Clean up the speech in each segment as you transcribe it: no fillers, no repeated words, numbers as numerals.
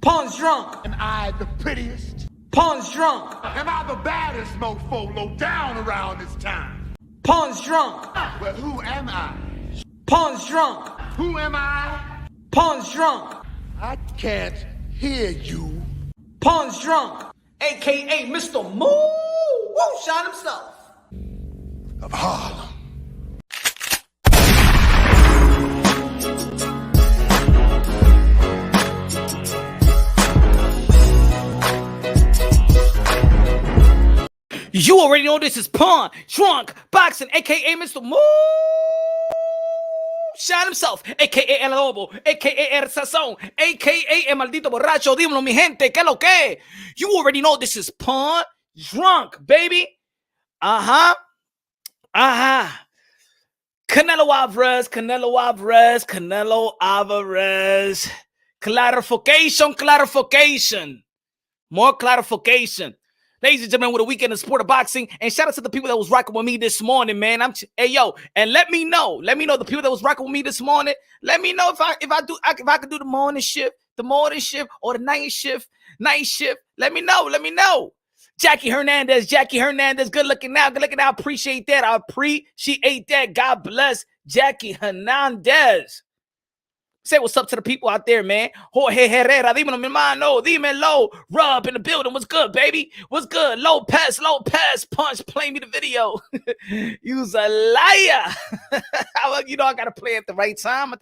Pawn's drunk. Am I the prettiest? Pawn's drunk. Am I the baddest mofo low down around this time? Pawn's drunk. Well, who am I? Pawn's drunk. Who am I? Pawn's drunk. I can't hear you. Pawn's drunk. AKA Mr. Moo Woo Shot himself. Of Harlem. You already know this is Pawn, Drunk, Boxing, a.k.a. Mr. Moo Shot himself, a.k.a. El Lobo, a.k.a. El Sazón, a.k.a. El Maldito Borracho. Dímelo, mi gente, que lo que? You already know this is Pawn, Drunk, baby. Canelo Alvarez. Clarification. More clarification. Ladies and gentlemen, with a weekend of sport of boxing, and shout out to the people that was rocking with me this morning, man. Hey yo, and let me know the people that was rocking with me this morning. Let me know if I could do the morning shift, or the night shift. Let me know. Jackie Hernandez, good looking now. Appreciate that. God bless Jackie Hernandez. Say what's up to the people out there, man. Jorge Herrera, dímelo, mi hermano. Dímelo. Rub in the building. What's good, baby? What's good? Lopez. Punch, play me the video. You's a liar. You know I got to play at the right time.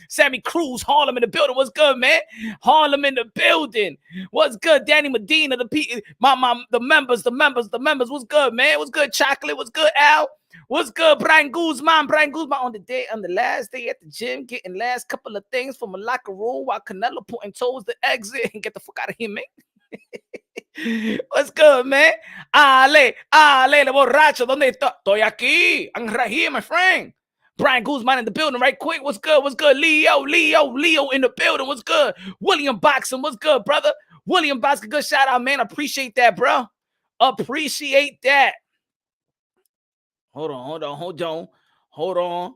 Sammy Cruz, Harlem in the building. What's good, man? Harlem in the building. What's good? Danny Medina, the members. What's good, man? What's good, Chocolate? What's good, Al? What's good, Brian Guzman on the last day at the gym, getting last couple of things from a locker room while Canelo putting towards the exit and get the fuck out of here, man. What's good, man? Ale, le borracho, ¿dónde está? Estoy aquí. I'm right here, my friend. Brian Guzman in the building right quick. What's good? Leo in the building. What's good? William Boxing, what's good, brother? William Boxing, good shout out, man. Appreciate that, bro. Appreciate that. Hold on.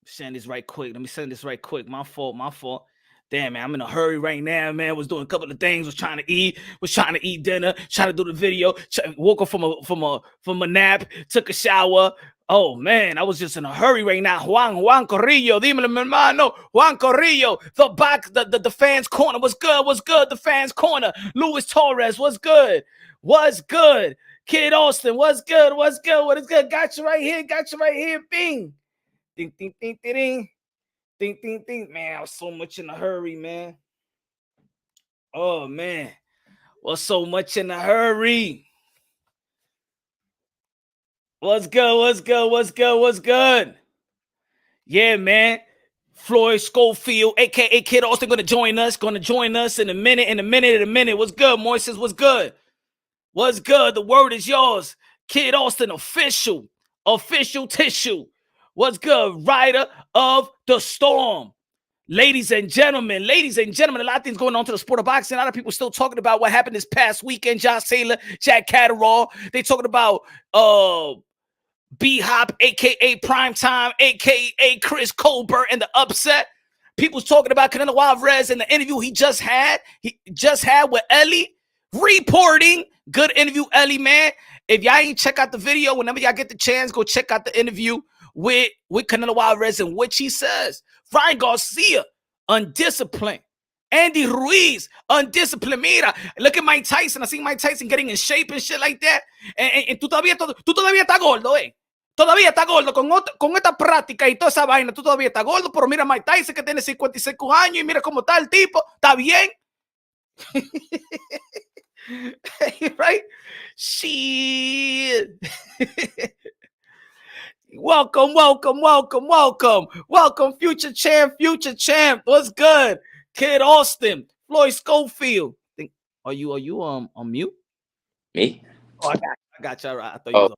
Send this right quick. Let me send this right quick. My fault. Damn, man, I'm in a hurry right now, man. Was doing a couple of things. Was trying to eat dinner. Trying to do the video. Woke up from a nap. Took a shower. Oh man, I was just in a hurry right now. Juan Corrillo, dímelo, mi hermano. Juan Corrillo, the fans corner. What's good? The fans corner. Luis Torres, what's good? Kid Austin, what's good? What is good? Got you right here. Bing. Ding. Man, I was so much in a hurry, man. Oh, man. Was so much in a hurry. What's good? Yeah, man. Floyd Schofield, a.k.a. Kid Austin, going to join us in a minute. What's good, Moises? What's good? What's good? The word is yours. Kid Austin, official tissue. What's good? Rider of the storm. Ladies and gentlemen, a lot of things going on to the sport of boxing. A lot of people still talking about what happened this past weekend. Josh Taylor, Jack Catterall. They talking about B-Hop, a.k.a. Primetime, a.k.a. Chris Colbert, and the upset. People's talking about Canelo Alvarez in the interview he just had with Eddy. Reporting. Good interview, Eddy, man. If y'all ain't check out the video, whenever y'all get the chance, go check out the interview with Canelo Alvarez, in which he says, Ryan Garcia, undisciplined. Andy Ruiz, undisciplined. Mira, look at Mike Tyson. I see Mike Tyson getting in shape and shit like that. And tú todavía estás gordo, eh. Todavía está gordo con esta práctica y toda esa vaina. Tú todavía estás gordo, pero mira Mike Tyson que tiene 56 años y mira cómo está el tipo. Está bien. Right? Shit. Welcome, future champ. What's good? Kid Austin, Floyd Schofield. Are you on mute? Me? Oh, I got you. All right. I thought you was on.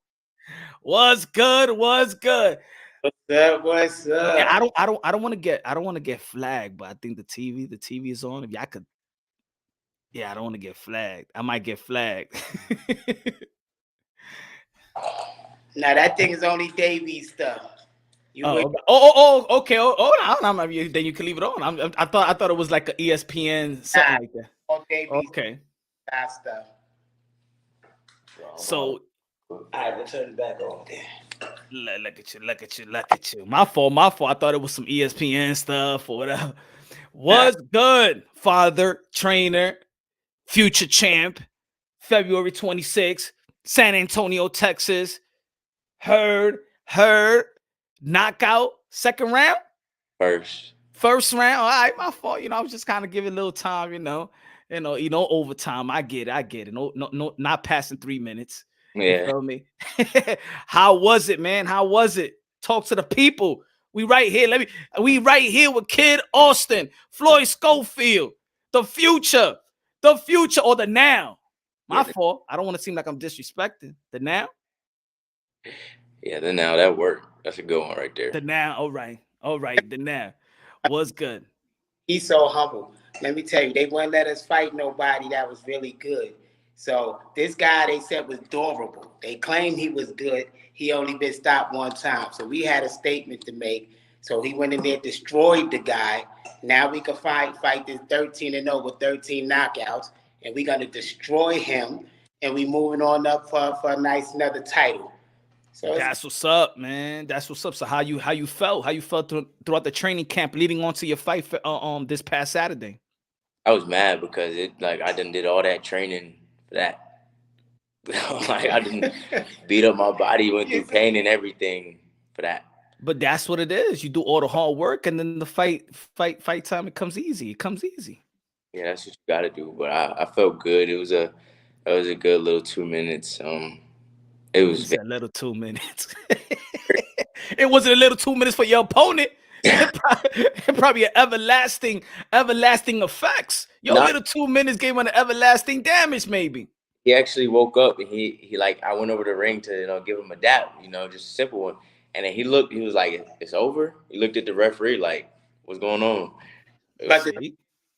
What's good? What's up? Yeah, I don't want to get flagged, but I think the TV is on. If y'all could. Yeah, I don't want to get flagged. I might get flagged. Now that thing is only Davey stuff. Okay. Then you can leave it on. I thought it was like an ESPN something like that. Okay. That stuff. So All right, we'll turn it back on there. look at you. My fault. I thought it was some ESPN stuff or whatever. Was good, father, trainer, future champ, February 26th, San Antonio, Texas. Heard, knockout, second round? First round. All right, my fault. I was just kind of giving a little time, overtime. I get it. No, not passing 3 minutes. Yeah. You feel me? How was it, man? How was it? Talk to the people. We right here. We right here with Kid Austin, Floyd Schofield, the future or the now. My fault. I don't want to seem like I'm disrespecting the now. Yeah, the now that worked. That's a good one right there. The now, all right. The now was good. He's so humble. Let me tell you, they wouldn't let us fight nobody that was really good. So this guy they said was durable. They claimed he was good. He only been stopped one time. So we had a statement to make. So he went in there, destroyed the guy. Now we can fight this 13-0 with 13 knockouts, and we're gonna destroy him. And we moving on up for a nice another title. So that's what's up, man. That's what's up. So how you felt? How you felt throughout the training camp leading on to your fight for, this past Saturday? I was mad because I did all that training for that. I didn't beat up my body, went through pain and everything for that. But that's what it is. You do all the hard work, and then the fight time, it comes easy. Yeah, that's what you got to do. But I felt good. It was a good little 2 minutes. It was a little 2 minutes. It wasn't a little 2 minutes for your opponent. It probably an everlasting effects. Little 2 minutes gave him an everlasting damage, maybe. He actually woke up and he I went over the ring to give him a dap, just a simple one. And then he was like, it's over. He looked at the referee like, what's going on? But they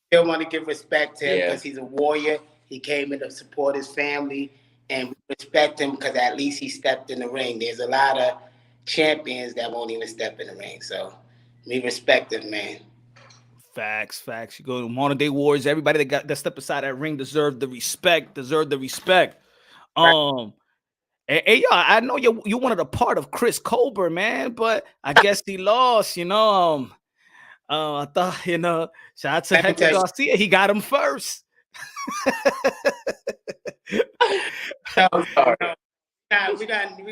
still want to give respect to him because he's a warrior. He came in to support his family, and we respect him because at least he stepped in the ring. There's a lot of champions that won't even step in the ring. So we respect him, man. Facts. You go to modern day wars. Everybody that stepped aside that ring deserved the respect. Hey, y'all, I know you wanted a part of Chris Colbert, man, but I guess he lost. I thought, shout out to Hector Garcia. He got him first. We're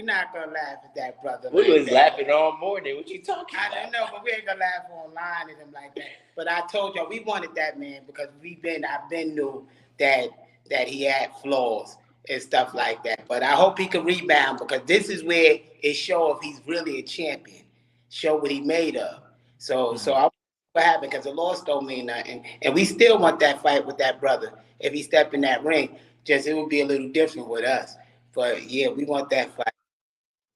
not gonna laugh at that, brother. We was laughing all morning. What you talking about? I don't know, but we ain't gonna laugh online at him like that. But I told y'all we wanted that man because I've been knew that he had flaws and stuff like that. But I hope he can rebound because this is where it show if he's really a champion. Show what he made of. So I what happened because the loss don't mean nothing. And we still want that fight with that brother. If he step in that ring, just it would be a little different with us. But yeah, we want that fight.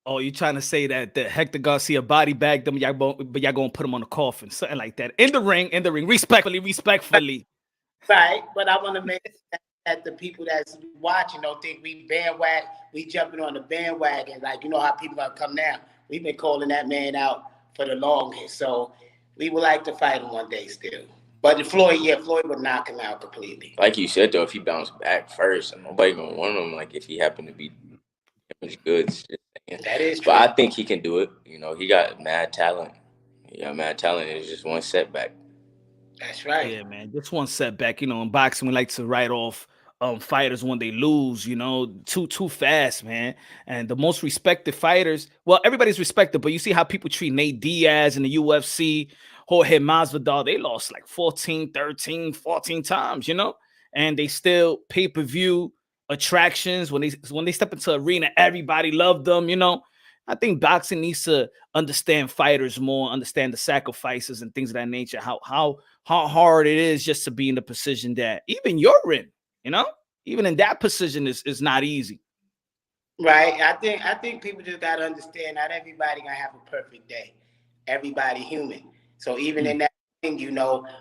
Oh, you trying to say that the Hector Garcia body bagged him, but y'all gonna put him on the coffin, something like that. In the ring, respectfully. Right, but I want to make that the people that's watching don't think we jumping on the bandwagon. Like, how people gonna come now. We've been calling that man out for the longest. So we would like to fight him one day still. But Floyd would knock him out completely. Like you said, though, if he bounced back first, nobody gonna want him. Like if he happened to be good, that is true. But I think he can do it. He got mad talent. It's just one setback. That's right. Yeah, man. Just one setback. In boxing, we like to write off fighters when they lose. Too fast, man. And the most respected fighters, well, everybody's respected, but you see how people treat Nate Diaz in the UFC. Jorge Masvidal, they lost like 14 times, and they still pay-per-view attractions. When they step into arena, everybody loved them, I think boxing needs to understand fighters more, understand the sacrifices and things of that nature, how hard it is just to be in the position that even you're in, even in that position is not easy. Right. I think people just got to understand not everybody gonna have a perfect day. Everybody human. So even in that thing,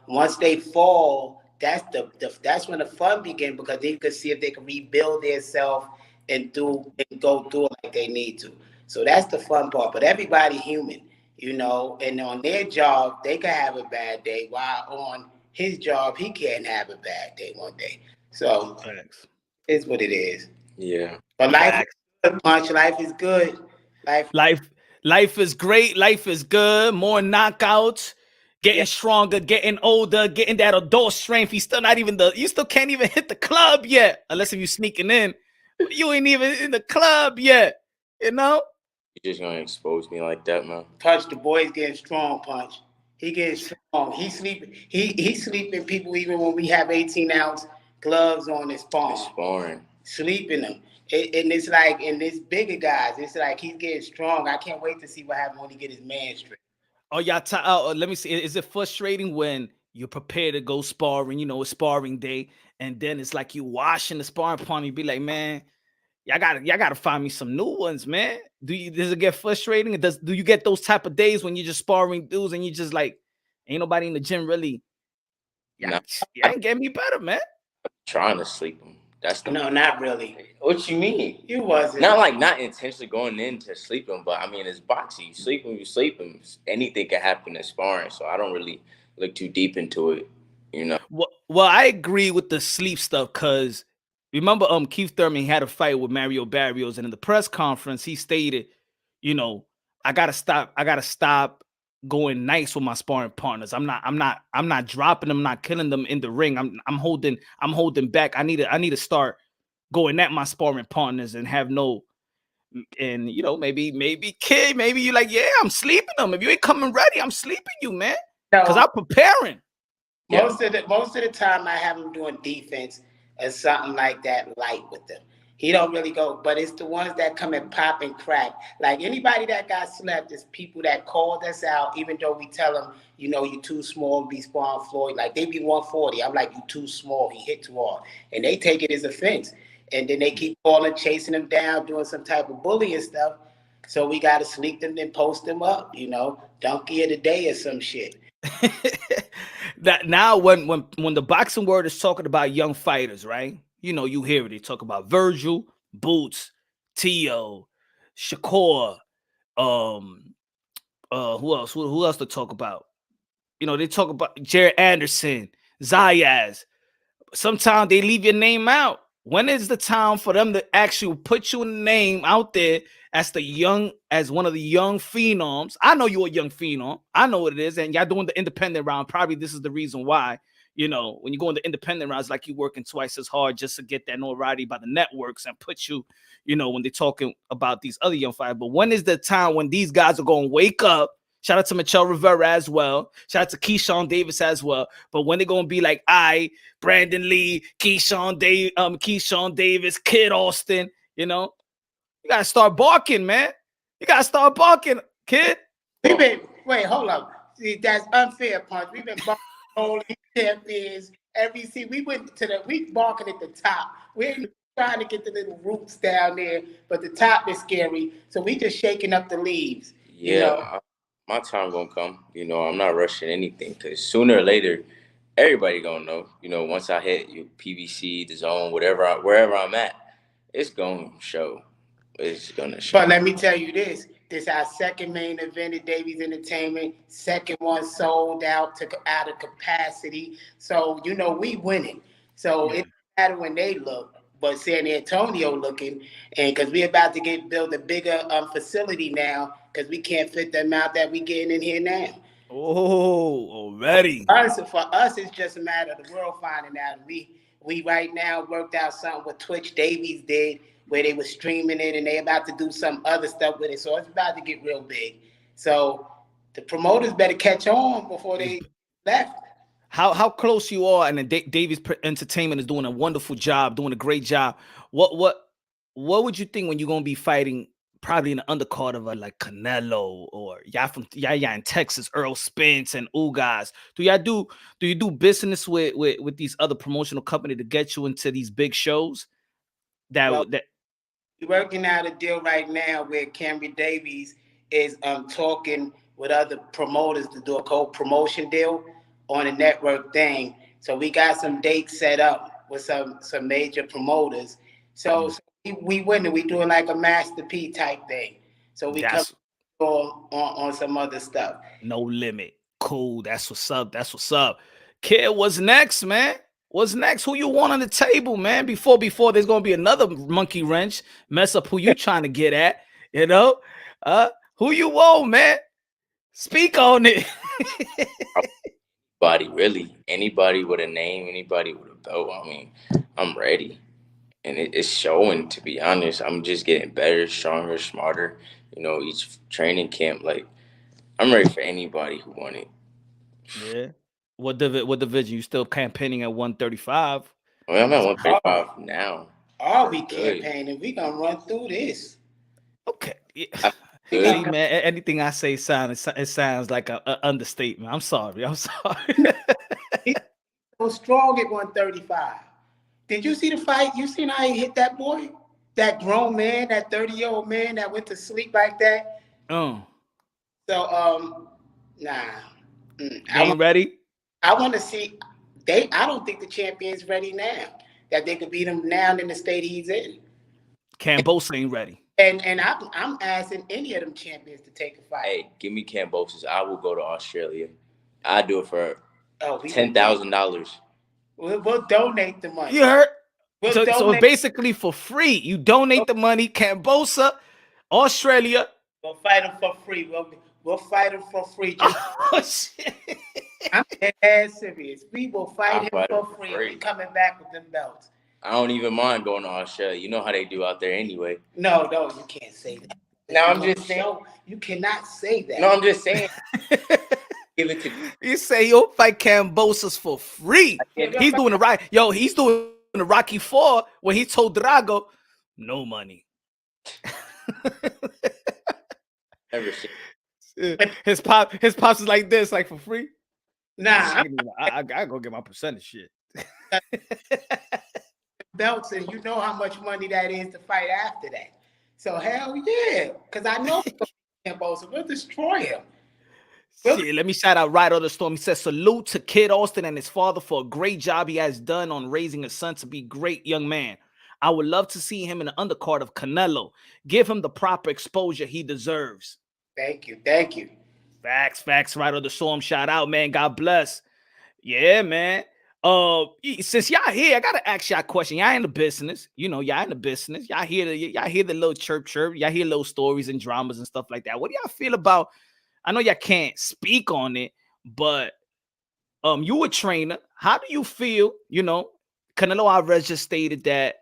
once they fall, that's when the fun begins because they could see if they can rebuild themselves and go through it like they need to. So that's the fun part. But everybody human. you know, and on their job, they can have a bad day, while on his job, he can't have a bad day one day. So Facts. it's what it is. Yeah. But life is Facts. good, Punch. Life is good. Life, life is great. Life is good. More knockouts. Getting Yeah. stronger, getting older, getting that adult strength. He's still not even you still can't even hit the club yet, unless if you sneaking in. But you ain't even in the club yet, you know? You're just gonna expose me like that, man. Punch, the boy's getting strong, Punch. He getting strong. He sleeping. He sleeping people even when we have 18-ounce gloves on his palm. It's sparring. Sleeping them. And it's like, and it's bigger guys. It's like he's getting strong. I can't wait to see what happens when he get his man straight. Oh, y'all, let me see. Is it frustrating when you're prepared to go sparring, you know, it's sparring day, and then it's like you washing the sparring partner, you be like, man, y'all gotta find me some new ones, man. Does it get frustrating? Do you get those type of days when you're just sparring dudes and you just like, ain't nobody in the gym really? Y'all ain't getting me better, man. Trying to sleep him. That's No, not really. What you mean? You wasn't. Not intentionally going in to sleep him, but I mean it's boxing. You sleep him. Anything can happen in sparring, so I don't really look too deep into it, you know. Well, I agree with the sleep stuff because remember, Keith Thurman had a fight with Mario Barrios, and in the press conference, he stated, you know, I gotta stop going nice with my sparring partners. I'm not dropping them, not killing them in the ring. I'm holding back. I need to start going at my sparring partners and have no, and you know, maybe kid, maybe you like, yeah, I'm sleeping them. If you ain't coming ready, I'm sleeping you, man. Because I'm preparing. Most of the time I have him doing defense or something like that light with them. He don't really go, but it's the ones that come and pop and crack. Like anybody that got slept is people that called us out, even though we tell them, you know, you too small to be sparring Floyd. Like they be 140. I'm like, you too small. He hit too hard. And they take it as offense. And then they keep calling, chasing them down, doing some type of bullying stuff. So we got to sneak them and post them up, you know, donkey of the day or some shit. That now when the boxing world is talking about young fighters, right? You know, you hear it. They talk about Virgil, Boots, Tio, Shakur, who else? Who else to talk about? You know, they talk about Jared Anderson, Zayas. Sometimes they leave your name out. When is the time for them to actually put your name out there as one of the young phenoms? I know you're a young phenom. I know what it is. And y'all doing the independent round. Probably this is the reason why, you know, when you go in the independent rounds, like you working twice as hard just to get that notoriety by the networks and put you, you know, when they're talking about these other young fighters. But when is the time when these guys are going to wake up? Shout out to Michelle Rivera as well. Shout out to Keyshawn Davis as well. But when they're gonna be like, Brandon Lee, Keyshawn Davis, Kid Austin, you know, you gotta start barking, man. You gotta start barking, kid. Wait, hold up. See, that's unfair, Punch. We've been barking only champions. We barking at the top. We ain't trying to get the little roots down there, but the top is scary. So we just shaking up the leaves. Yeah. You know? My time gonna come. You know, I'm not rushing anything because sooner or later, everybody gonna know. You know, once I hit you, PBC, the zone, wherever I'm at, it's gonna show. It's gonna show. But let me tell you this: this our second main event at Davies Entertainment. Second one sold out out of capacity. So you know we winning. So it doesn't matter when they look. But San Antonio looking, and because we're about to build a bigger facility now, because we can't fit the amount that we getting in here now. Oh, already. For us, it's just a matter of the world finding out. We right now worked out something with Twitch Davies did, where they were streaming it, and they about to do some other stuff with it. So it's about to get real big. So the promoters better catch on before they left. How close you are, and Davies Entertainment is doing a wonderful job, doing a great job. What would you think when you're gonna be fighting probably in the undercard of like Canelo or y'all in Texas, Earl Spence and Ugas? Do you do business with these other promotional companies to get you into these big shows? We're working out a deal right now where Cameron Davies is talking with other promoters to do a co-promotion deal on a network thing. So we got some dates set up with some major promoters. So we winning. We doing like a Master P type thing. So we come on some other stuff. No limit. Cool. That's what's up. That's what's up. Kid, what's next, man? What's next? Who you want on the table, man? Before there's gonna be another monkey wrench mess up who you trying to get at, you know? Who you want, man? Speak on it. Anybody with a name, anybody with a belt. I mean, I'm ready. And it's showing, to be honest. I'm just getting better, stronger, smarter. You know, each training camp, like, I'm ready for anybody who want it. Yeah. What division? You still campaigning at 135? Well, I'm at 135 now. Are we campaigning? We gonna run through this. Okay. Yeah. See, man, anything I say sounds like an understatement. I'm sorry. He's so strong at 135. Did you see the fight? You seen how he hit that boy? That grown man, that 30-year-old man that went to sleep like that? Oh. So, nah. Ain't ready? I want to see. I don't think the champion's ready now. That they could beat him now in the state he's in. Cambosa ain't ready. And I'm asking any of them champions to take a fight. Hey, give me Cambosis. I will go to Australia. I do it for $10,000. We'll donate the money. You heard? We'll So basically for free, you donate the money. Cambosa, Australia. We'll fight him for free. We'll fight him for free. Oh, shit. I'm dead serious. We will fight him for free. We coming back with them belts. I don't even mind going to Australia. You know how they do out there anyway. No, you can't say that. No, I'm just saying. You cannot say that. No, I'm just saying. Give it to me. You say you'll fight Cambosas for free. He's doing the right. Yo, he's doing the Rocky IV when he told Drago, no money. Never seen. His pops is like this, like for free. Nah, I gotta go get my percentage shit. Belts, and you know how much money that is to fight after that. So hell yeah, because I know Cambosa will destroy him. Shit, let me shout out Right on the Storm. He says salute to Kid Austin and his father for a great job he has done on raising a son to be great young man. I would love to see him in the undercard of Canelo. Give him the proper exposure he deserves. Thank you. Facts, Right on the Storm. Shout out, man. God bless. Yeah, man. Since y'all here, I gotta ask y'all a question. Y'all in the business, y'all in the business. Y'all hear the little chirp. Y'all hear little stories and dramas and stuff like that. What do y'all feel about? I know y'all can't speak on it, but you a trainer. How do you feel? Canelo Alvarez just stated that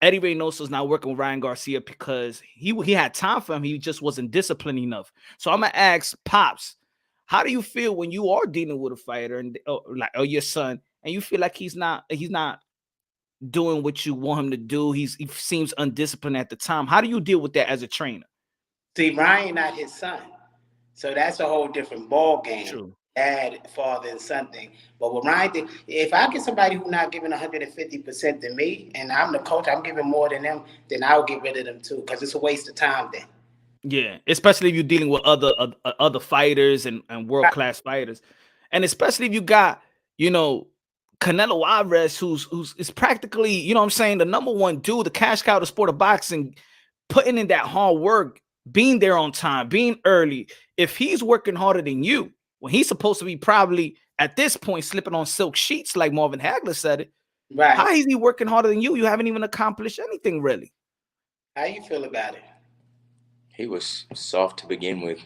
Eddy Reynoso's not working with Ryan Garcia because he had time for him. He just wasn't disciplined enough. So I'm gonna ask Pops, how do you feel when you are dealing with a fighter or your son, and you feel like he's not doing what you want him to do? He seems undisciplined at the time. How do you deal with that as a trainer? See, Ryan not his son, so that's a whole different ball game. True. Dad, father, and son thing. But with Ryan, if I get somebody who's not giving 150% to me, and I'm the coach, I'm giving more than them, then I'll get rid of them too, because it's a waste of time then. Yeah, especially if you're dealing with other fighters and world-class fighters. And especially if you got, Canelo Alvarez, who's is practically, the number one dude, the cash cow of the sport of boxing, putting in that hard work, being there on time, being early. If he's working harder than you, when he's supposed to be probably at this point slipping on silk sheets, like Marvin Hagler said it, right? How is he working harder than you? You haven't even accomplished anything really. How you feel about it? He was soft to begin with.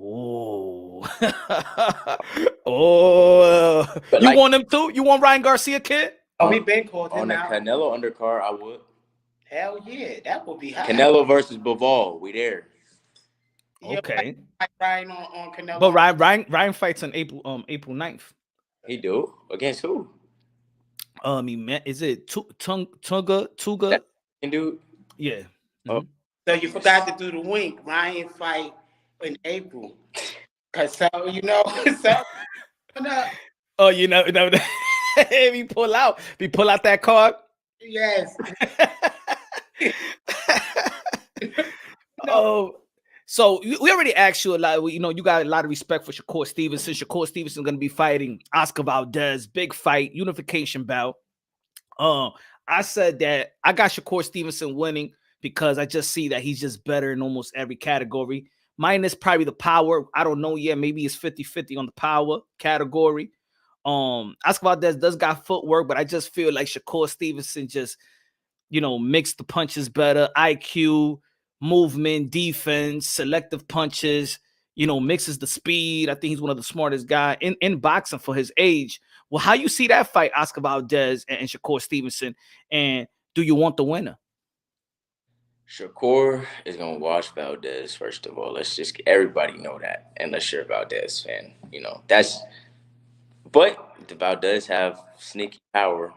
Oh, you want him too? You want Ryan Garcia, kid? Oh, we been called him on a out. Canelo undercard. I would. Hell yeah, that would be hot. Canelo versus Bivol. We there. Okay. Ryan on Canelo. But Ryan fights on April 9th. He do? Against who? Is it Tuga? That dude? Yeah. Oh. So you forgot to do the wink. Ryan fight in April. Cause so. Oh, we pull out that card. Yes. Oh. So we already asked you a lot. You got a lot of respect for Shakur Stevenson. Shakur Stevenson going to be fighting Oscar Valdez, big fight, unification bout. I said that I got Shakur Stevenson winning because I just see that he's just better in almost every category. minus probably the power. I don't know yet. Maybe it's 50-50 on the power category. Oscar Valdez does got footwork, but I just feel like Shakur Stevenson just, mix the punches better. IQ, movement, defense, selective punches, mixes the speed. I think he's one of the smartest guys in boxing for his age. Well, how you see that fight, Oscar Valdez and Shakur Stevenson, and do you want the winner? Shakur is going to watch Valdez, first of all. Let's just everybody know that, unless you're a Valdez fan. But the Valdez have sneaky power.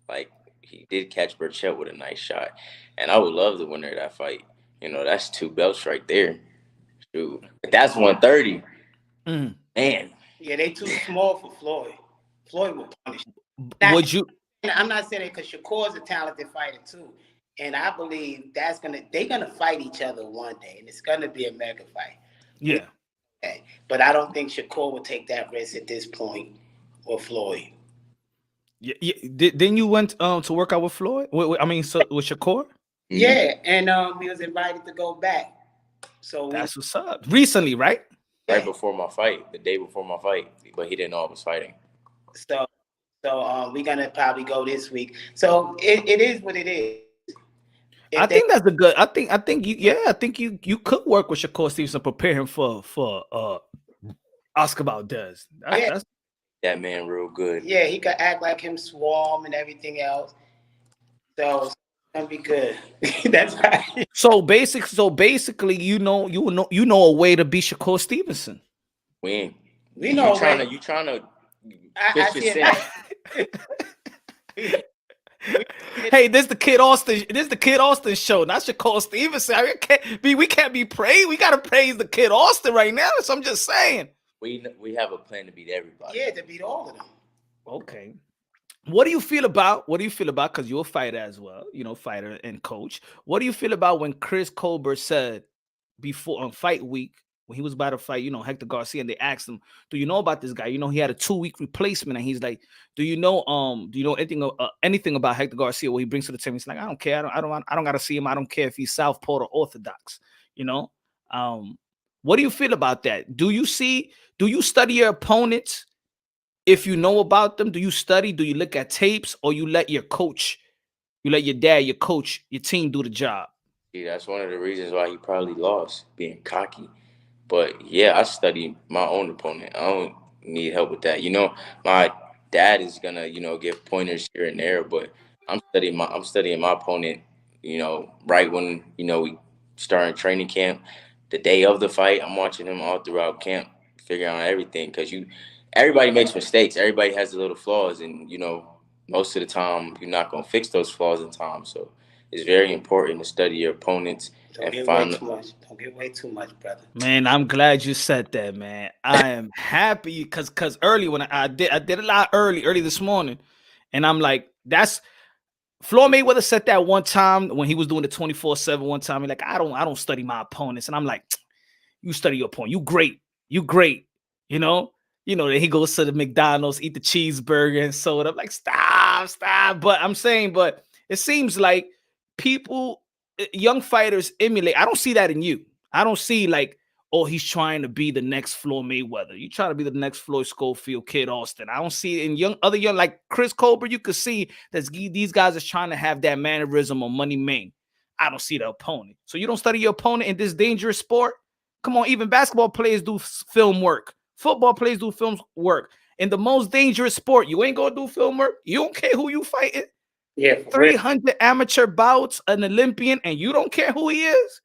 Like, he did catch Burchett with a nice shot. And I would love the winner of that fight. That's 2 belts right there. Dude, that's 130. Man. Yeah, they too small for Floyd. Floyd will punish. I'm not saying it because Shakur's a talented fighter too. And I believe they're gonna fight each other one day, and it's gonna be a mega fight. Yeah. Okay. But I don't think Shakur will take that risk at this point with Floyd. Yeah. Then you went to work out with Floyd? With Shakur? Yeah, and we was invited to go back. So that's what's up. Recently, right? Right before my fight, the day before my fight, but he didn't know I was fighting. So we're gonna probably go this week. So it is what it is. I think that's a good. I think you could work with Shakur Stevenson, prepare him for Oscar Valdez. That's that man real good. Yeah, he could act like him, swarm and everything else. So it's gonna be good. That's right. So basically, you know a way to beat Shakur Stevenson. We know. You trying to. Hey, this the Kid Austin. This the Kid Austin show, not Shakur Stevenson. We can't be praised. We gotta praise the Kid Austin right now. So I'm just saying. We have a plan to beat everybody. Yeah, to beat all of them. Okay. What do you feel about? Because you're a fighter as well, fighter and coach. What do you feel about when Chris Colbert said before on fight week, when he was about to fight, Hector Garcia, and they asked him, "Do you know about this guy?" He had a 2-week replacement, and he's like, "Do you know anything about Hector Garcia?" What he brings to the table, he's like, "I don't care. I don't got to see him. I don't care if he's southpaw or orthodox." What do you feel about that? Do you study your opponents? If you know about them, do you study? Do you look at tapes, or you let your dad, your coach, your team do the job? Yeah, that's one of the reasons why he probably lost, being cocky. But yeah, I study my own opponent. I don't need help with that. My dad is gonna, give pointers here and there, but I'm studying my opponent, right when, we start training camp. The day of the fight, I'm watching him all throughout camp, figuring out everything, because everybody makes mistakes. Everybody has little flaws, and most of the time you're not gonna fix those flaws in time. So it's very important to study your opponents and find. Don't get way too much, brother. Man, I'm glad you said that, man. I am happy because early when I did a lot early this morning, and I'm like, that's Floyd Mayweather said that one time when he was doing the 24/7 one time. He's like, I don't study my opponents, and I'm like, you study your opponent. You great. Then he goes to the McDonald's, eat the cheeseburger and soda. I'm like, stop. But I'm saying, it seems like people, young fighters emulate. I don't see that in you. I don't see like, oh, he's trying to be the next Floyd Mayweather. You try to be the next Floyd Schofield, Kid Austin. I don't see it in other young like Chris Colbert. You could see that these guys are trying to have that mannerism on Money Main. I don't see the opponent. So you don't study your opponent in this dangerous sport? Come on, even basketball players do film work. Football players do film work. In the most dangerous sport, you ain't gonna do film work. You don't care who you fighting. Yeah, 300 amateur bouts, an Olympian, and you don't care who he is.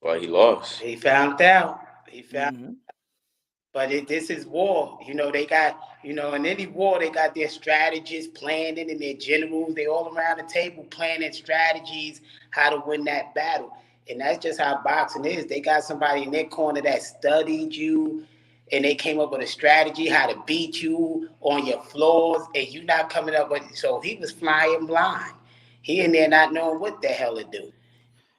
Well, he lost. He found out. But this is war. They got, in any war, they got their strategists planning and their generals. They all around the table planning strategies, how to win that battle. And that's just how boxing is. They got somebody in their corner that studied you, and they came up with a strategy how to beat you on your flaws, and you not coming up with it. So he was flying blind. He in there not knowing what the hell to do.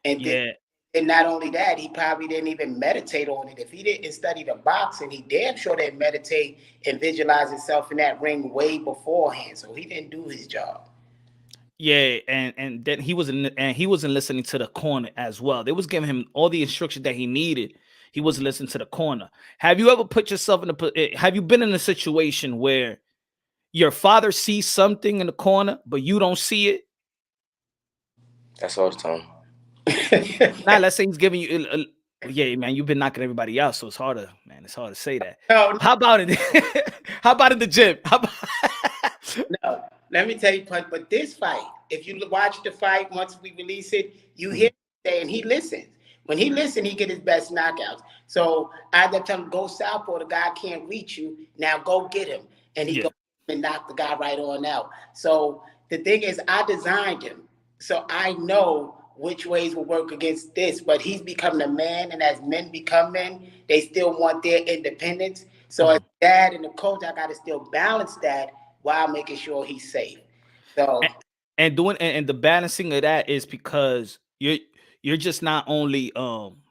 And not only that, he probably didn't even meditate on it. If he didn't study the boxing, he damn sure didn't meditate and visualize himself in that ring way beforehand. So he didn't do his job. Yeah, and then he wasn't listening to the corner as well. They was giving him all the instruction that he needed. He wasn't listening to the corner. Have you ever put yourself in have you been in a situation where your father sees something in the corner, but you don't see it? That's all the time. Now, let's say he's giving you, yeah, man, you've been knocking everybody out, so it's hard to say that. No, How about it? How about in the gym? How about no. Let me tell you, but this fight, if you watch the fight, once we release it, you hear him say, and he listens. When he listens, he get his best knockouts. So I had to tell him, go southpaw, the guy can't reach you. Now go get him. And he goes and knock the guy right on out. So the thing is, I designed him. So I know which ways will work against this, but he's becoming a man, and as men become men, they still want their independence. So as dad and the coach, I got to still balance that while making sure he's safe. So and the balancing of that is because you're just not only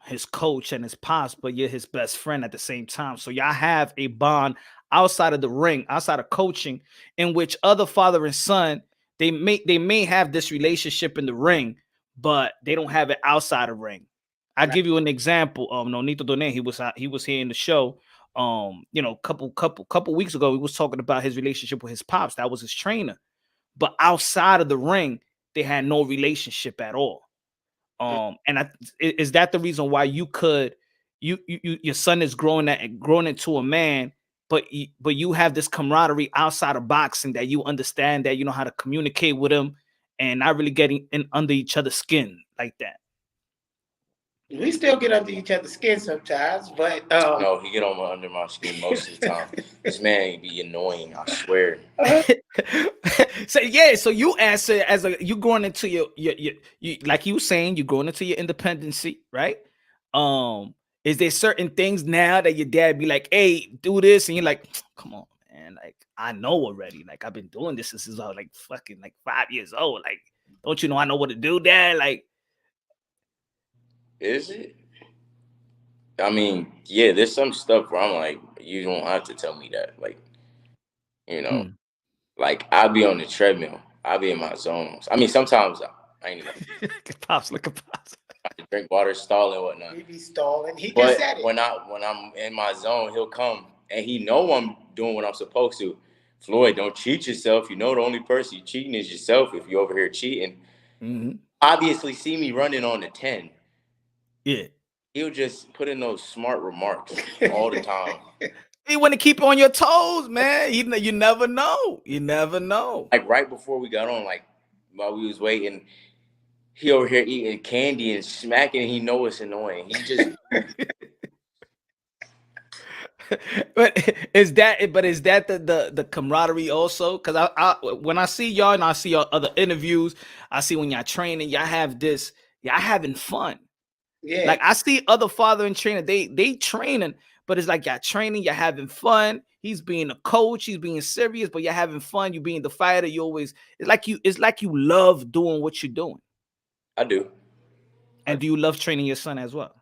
his coach and his pops, but you're his best friend at the same time. So y'all have a bond outside of the ring, outside of coaching, in which other father and son, they may have this relationship in the ring, but they don't have it outside of ring. I'll give you an example. Nonito Doné, he was here in the show. Couple weeks ago, he was talking about his relationship with his pops. That was his trainer. But outside of the ring, they had no relationship at all. And is that the reason why your son is growing into a man, but you have this camaraderie outside of boxing, that you understand, that you know how to communicate with him and not really getting in under each other's skin like that? we still get under each other's skin sometimes, but No, he get under my skin most of the time. This man be annoying, I swear. So you answer you growing into your like you were saying, you're growing into your independency, right? Is there certain things now that your dad be like, hey, do this, and you're like, come on, man, like I know already, like I've been doing this since I was like fucking like 5 years old, like don't you know I know what to do, dad? Like, is it? I mean, yeah, there's some stuff where I'm like, you don't have to tell me that. Like, like I'll be on the treadmill. I'll be in my zones. I mean, sometimes I ain't even Pops, look at Pops. drink water, stall and whatnot. he be stalling. He But just said it. when I'm in my zone, he'll come and he know I'm doing what I'm supposed to. Floyd, don't cheat yourself. You know the only person you cheating is yourself if you over here cheating. Obviously see me running on the 10. Yeah. He'll just put in those smart remarks all the time. You want to keep on your toes, man. You never know. You never know. Like right before we got on, like while we was waiting, he over here eating candy and smacking, and he know it's annoying. He just But is that the camaraderie also? Because I when I see y'all and I see your other interviews, I see when y'all training, y'all having fun. Yeah. Like I see other father and trainer, they training, but it's like y'all training, you're having fun. He's being a coach, he's being serious, but you're having fun. You being the fighter, it's like you love doing what you're doing. I do. And do you love training your son as well?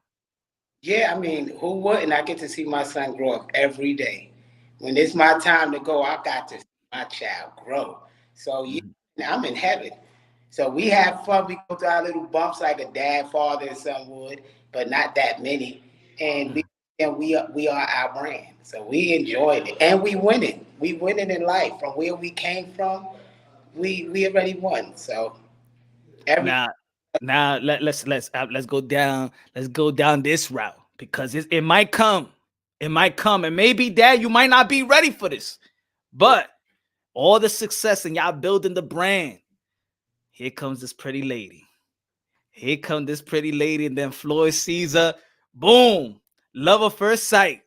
Yeah, I mean, who wouldn't? I get to see my son grow up every day. When it's my time to go, I got to see my child grow. So I'm in heaven. So we have fun. We go through our little bumps like a dad, father, and son would, but not that many. And we are our brand. So we enjoyed it, and we winning. We winning in life. From where we came from, we already won. So now let's go down. Let's go down this route, because it might come. It might come, and maybe, Dad, you might not be ready for this, but all the success and y'all building the brand. Here comes this pretty lady. Here comes this pretty lady, and then Floyd sees her. Boom. Love at first sight.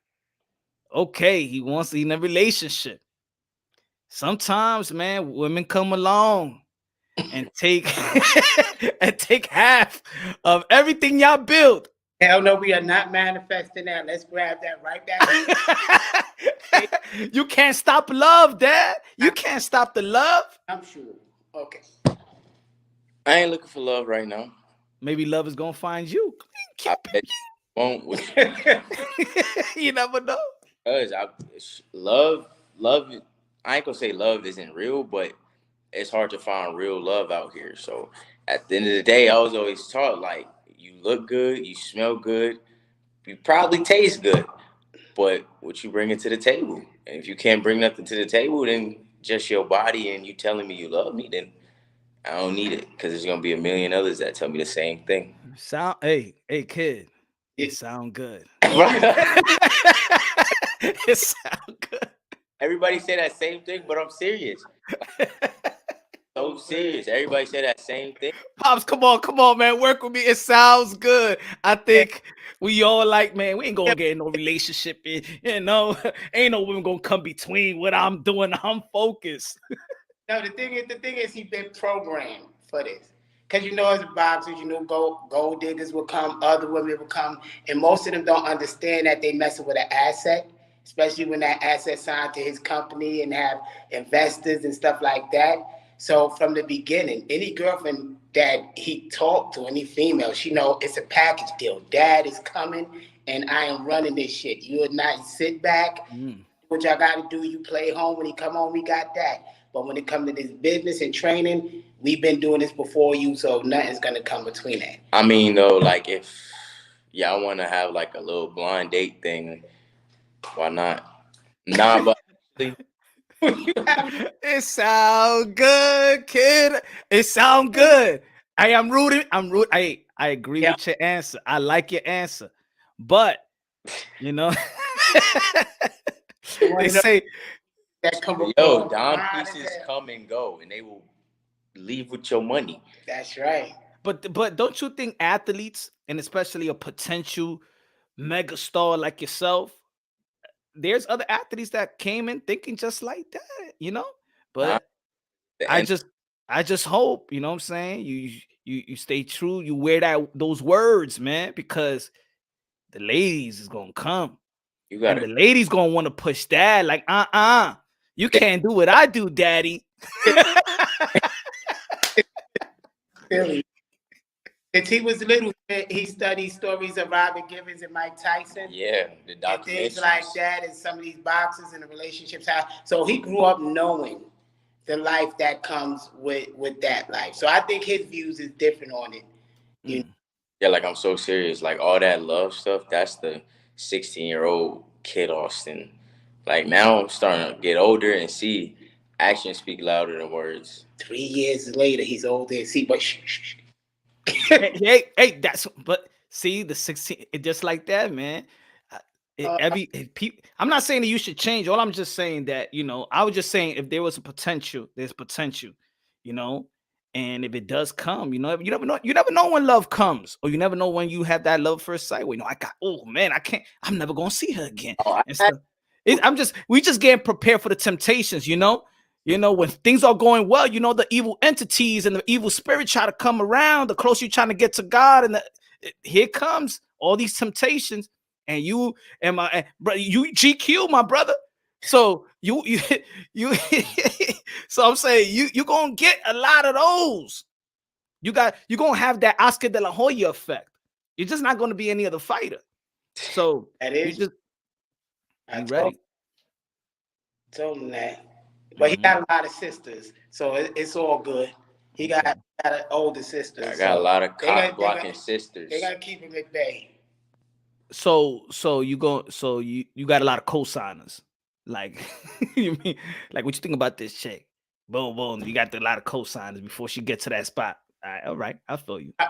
Okay, he wants to be in a relationship. Sometimes, man, women come along and take and take half of everything y'all build. Hell no, we are not manifesting that. Let's grab that right back. You can't stop love, Dad. You can't stop the love. I'm sure. Okay. I ain't looking for love right now. Maybe love is gonna find you. I bet you won't. You never know. Because love, I ain't gonna say love isn't real, but it's hard to find real love out here. So at the end of the day, I was always taught, like, you look good, you smell good, you probably taste good, but what you bring it to the table. And if you can't bring nothing to the table, then just your body and you telling me you love me, then I don't need it, because there's gonna be a million others that tell me the same thing. Hey, kid, it sound good. It sound good. Everybody say that same thing, but I'm serious. So serious. Everybody say that same thing. Pops, come on, man. Work with me. It sounds good. I think we all like, man, we ain't gonna get in no relationship. You know, ain't no women gonna come between what I'm doing. I'm focused. No, the thing is, he been programmed for this. Because you know, as boxers, you know, gold diggers will come, other women will come, and most of them don't understand that they messing with an asset, especially when that asset signed to his company and have investors and stuff like that. So from the beginning, any girlfriend that he talked to, any female, she know it's a package deal. Dad is coming, and I am running this shit. You would not sit back. What y'all got to do, you play home. When he come home, we got that. But when it comes to this business and training, we've been doing this before you, so nothing's going to come between that. I mean, though, like, if y'all want to have, like, a little blind date thing, why not? Nah, but it sound good, kid. It sound good. I'm rooting. I agree with your answer. I like your answer. But, you know, they say, yo, dime pieces come and go, and they will leave with your money. That's right. But don't you think athletes, and especially a potential megastar like yourself, there's other athletes that came in thinking just like that, you know? But I just hope, you know what I'm saying, you stay true, you wear those words, man, because the ladies is gonna come. And the ladies gonna want to push dad, like, you can't do what I do, daddy. Since he was little, he studied stories of Robert Givens and Mike Tyson. Yeah, the documentaries. Things like that, and some of these boxers and the relationships. So he grew up knowing the life that comes with that life. So I think his views is different on it. You know? Yeah, like, I'm so serious. Like, all that love stuff, that's the 16-year-old kid Austin. Like, now I'm starting to get older and see actions speak louder than words. 3 years later, he's older. See, but shh. hey, but see, the 16, it just like that, man. I'm not saying that you should change. All I'm just saying that, you know, I was just saying if there was a potential, there's potential, you know, and if it does come, you know, you never know when love comes, or you never know when you have that love first sight. Where, you know, I'm never gonna see her again. We just getting prepared for the temptations, you know. You know, when things are going well, you know, the evil entities and the evil spirit try to come around. The closer you're trying to get to God, and here comes all these temptations. And you GQ, my brother. So you so I'm saying you're gonna get a lot of those. You're gonna have that Oscar de la Hoya effect. You're just not gonna be any other fighter. So that is you ready. Told him that. But he got a lot of sisters, so it's all good. He got an older sister. I got a lot of cock-blocking sisters. They gotta keep him at bay. So you got a lot of co-signers. Like, you mean, like, what you think about this chick? Boom, you got a lot of co-signers before she gets to that spot. All right, I feel you. A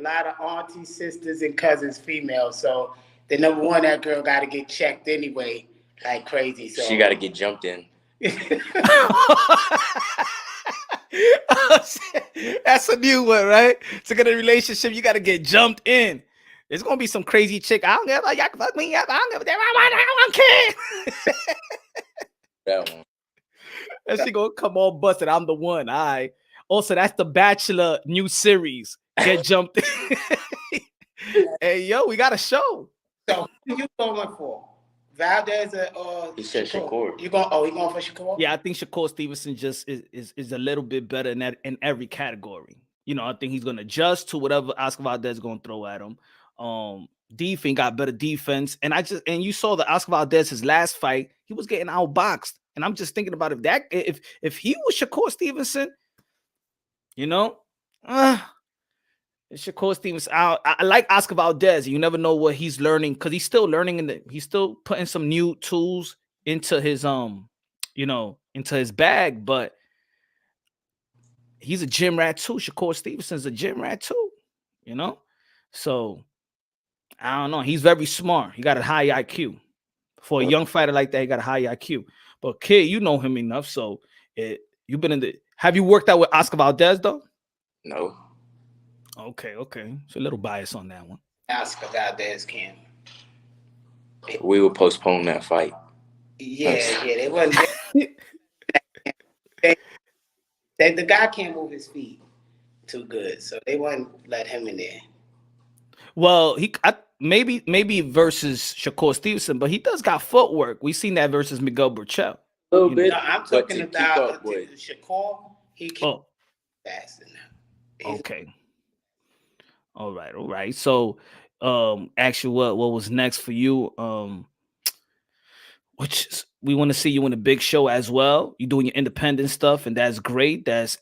lot of aunties, sisters, and cousins, female. So the number one, that girl got to get checked anyway, like crazy. So she got to get jumped in. That's a new one, right? To get a relationship, you got to get jumped in. There's gonna be some crazy chick. I don't give a, y'all can fuck me up. I don't give a damn. I don't care. That one. And she gonna come all busted. I'm the one. All right. Also, that's the Bachelor new series. Get jumped in. Hey, yo, we got a show. So who you going for? Valdez or he said Shakur. You going for Shakur? Yeah, I think Shakur Stevenson just is a little bit better in every category. You know, I think he's gonna adjust to whatever Oscar Valdez is gonna throw at him. Defense got better defense, and you saw the Oscar Valdez, his last fight, he was getting outboxed And I'm just thinking about if he was Shakur Stevenson, you know, Shakur Stevens out. I like Oscar Valdez. You never know what he's learning because he's still learning he's still putting some new tools into his into his bag, but he's a gym rat too. Shakur Stevenson's a gym rat too, you know? So I don't know. He's very smart. He got a high IQ. For a young fighter like that, he got a high IQ. But kid, you know him enough. So you've been in the have you worked out with Oscar Valdez though? No. Okay. So a little bias on that one. Oscar Valdez can. We will postpone that fight. Yeah, they wasn't. The guy can't move his feet too good, so they wouldn't let him in there. Well, maybe versus Shakur Stevenson, but he does got footwork. We seen that versus Miguel Burchell. A little bit. No, I'm talking about Shakur. He can't fast enough. Okay. All right. So, actually, what was next for you? Which we want to see you in a big show as well. You're doing your independent stuff, and that's great. That's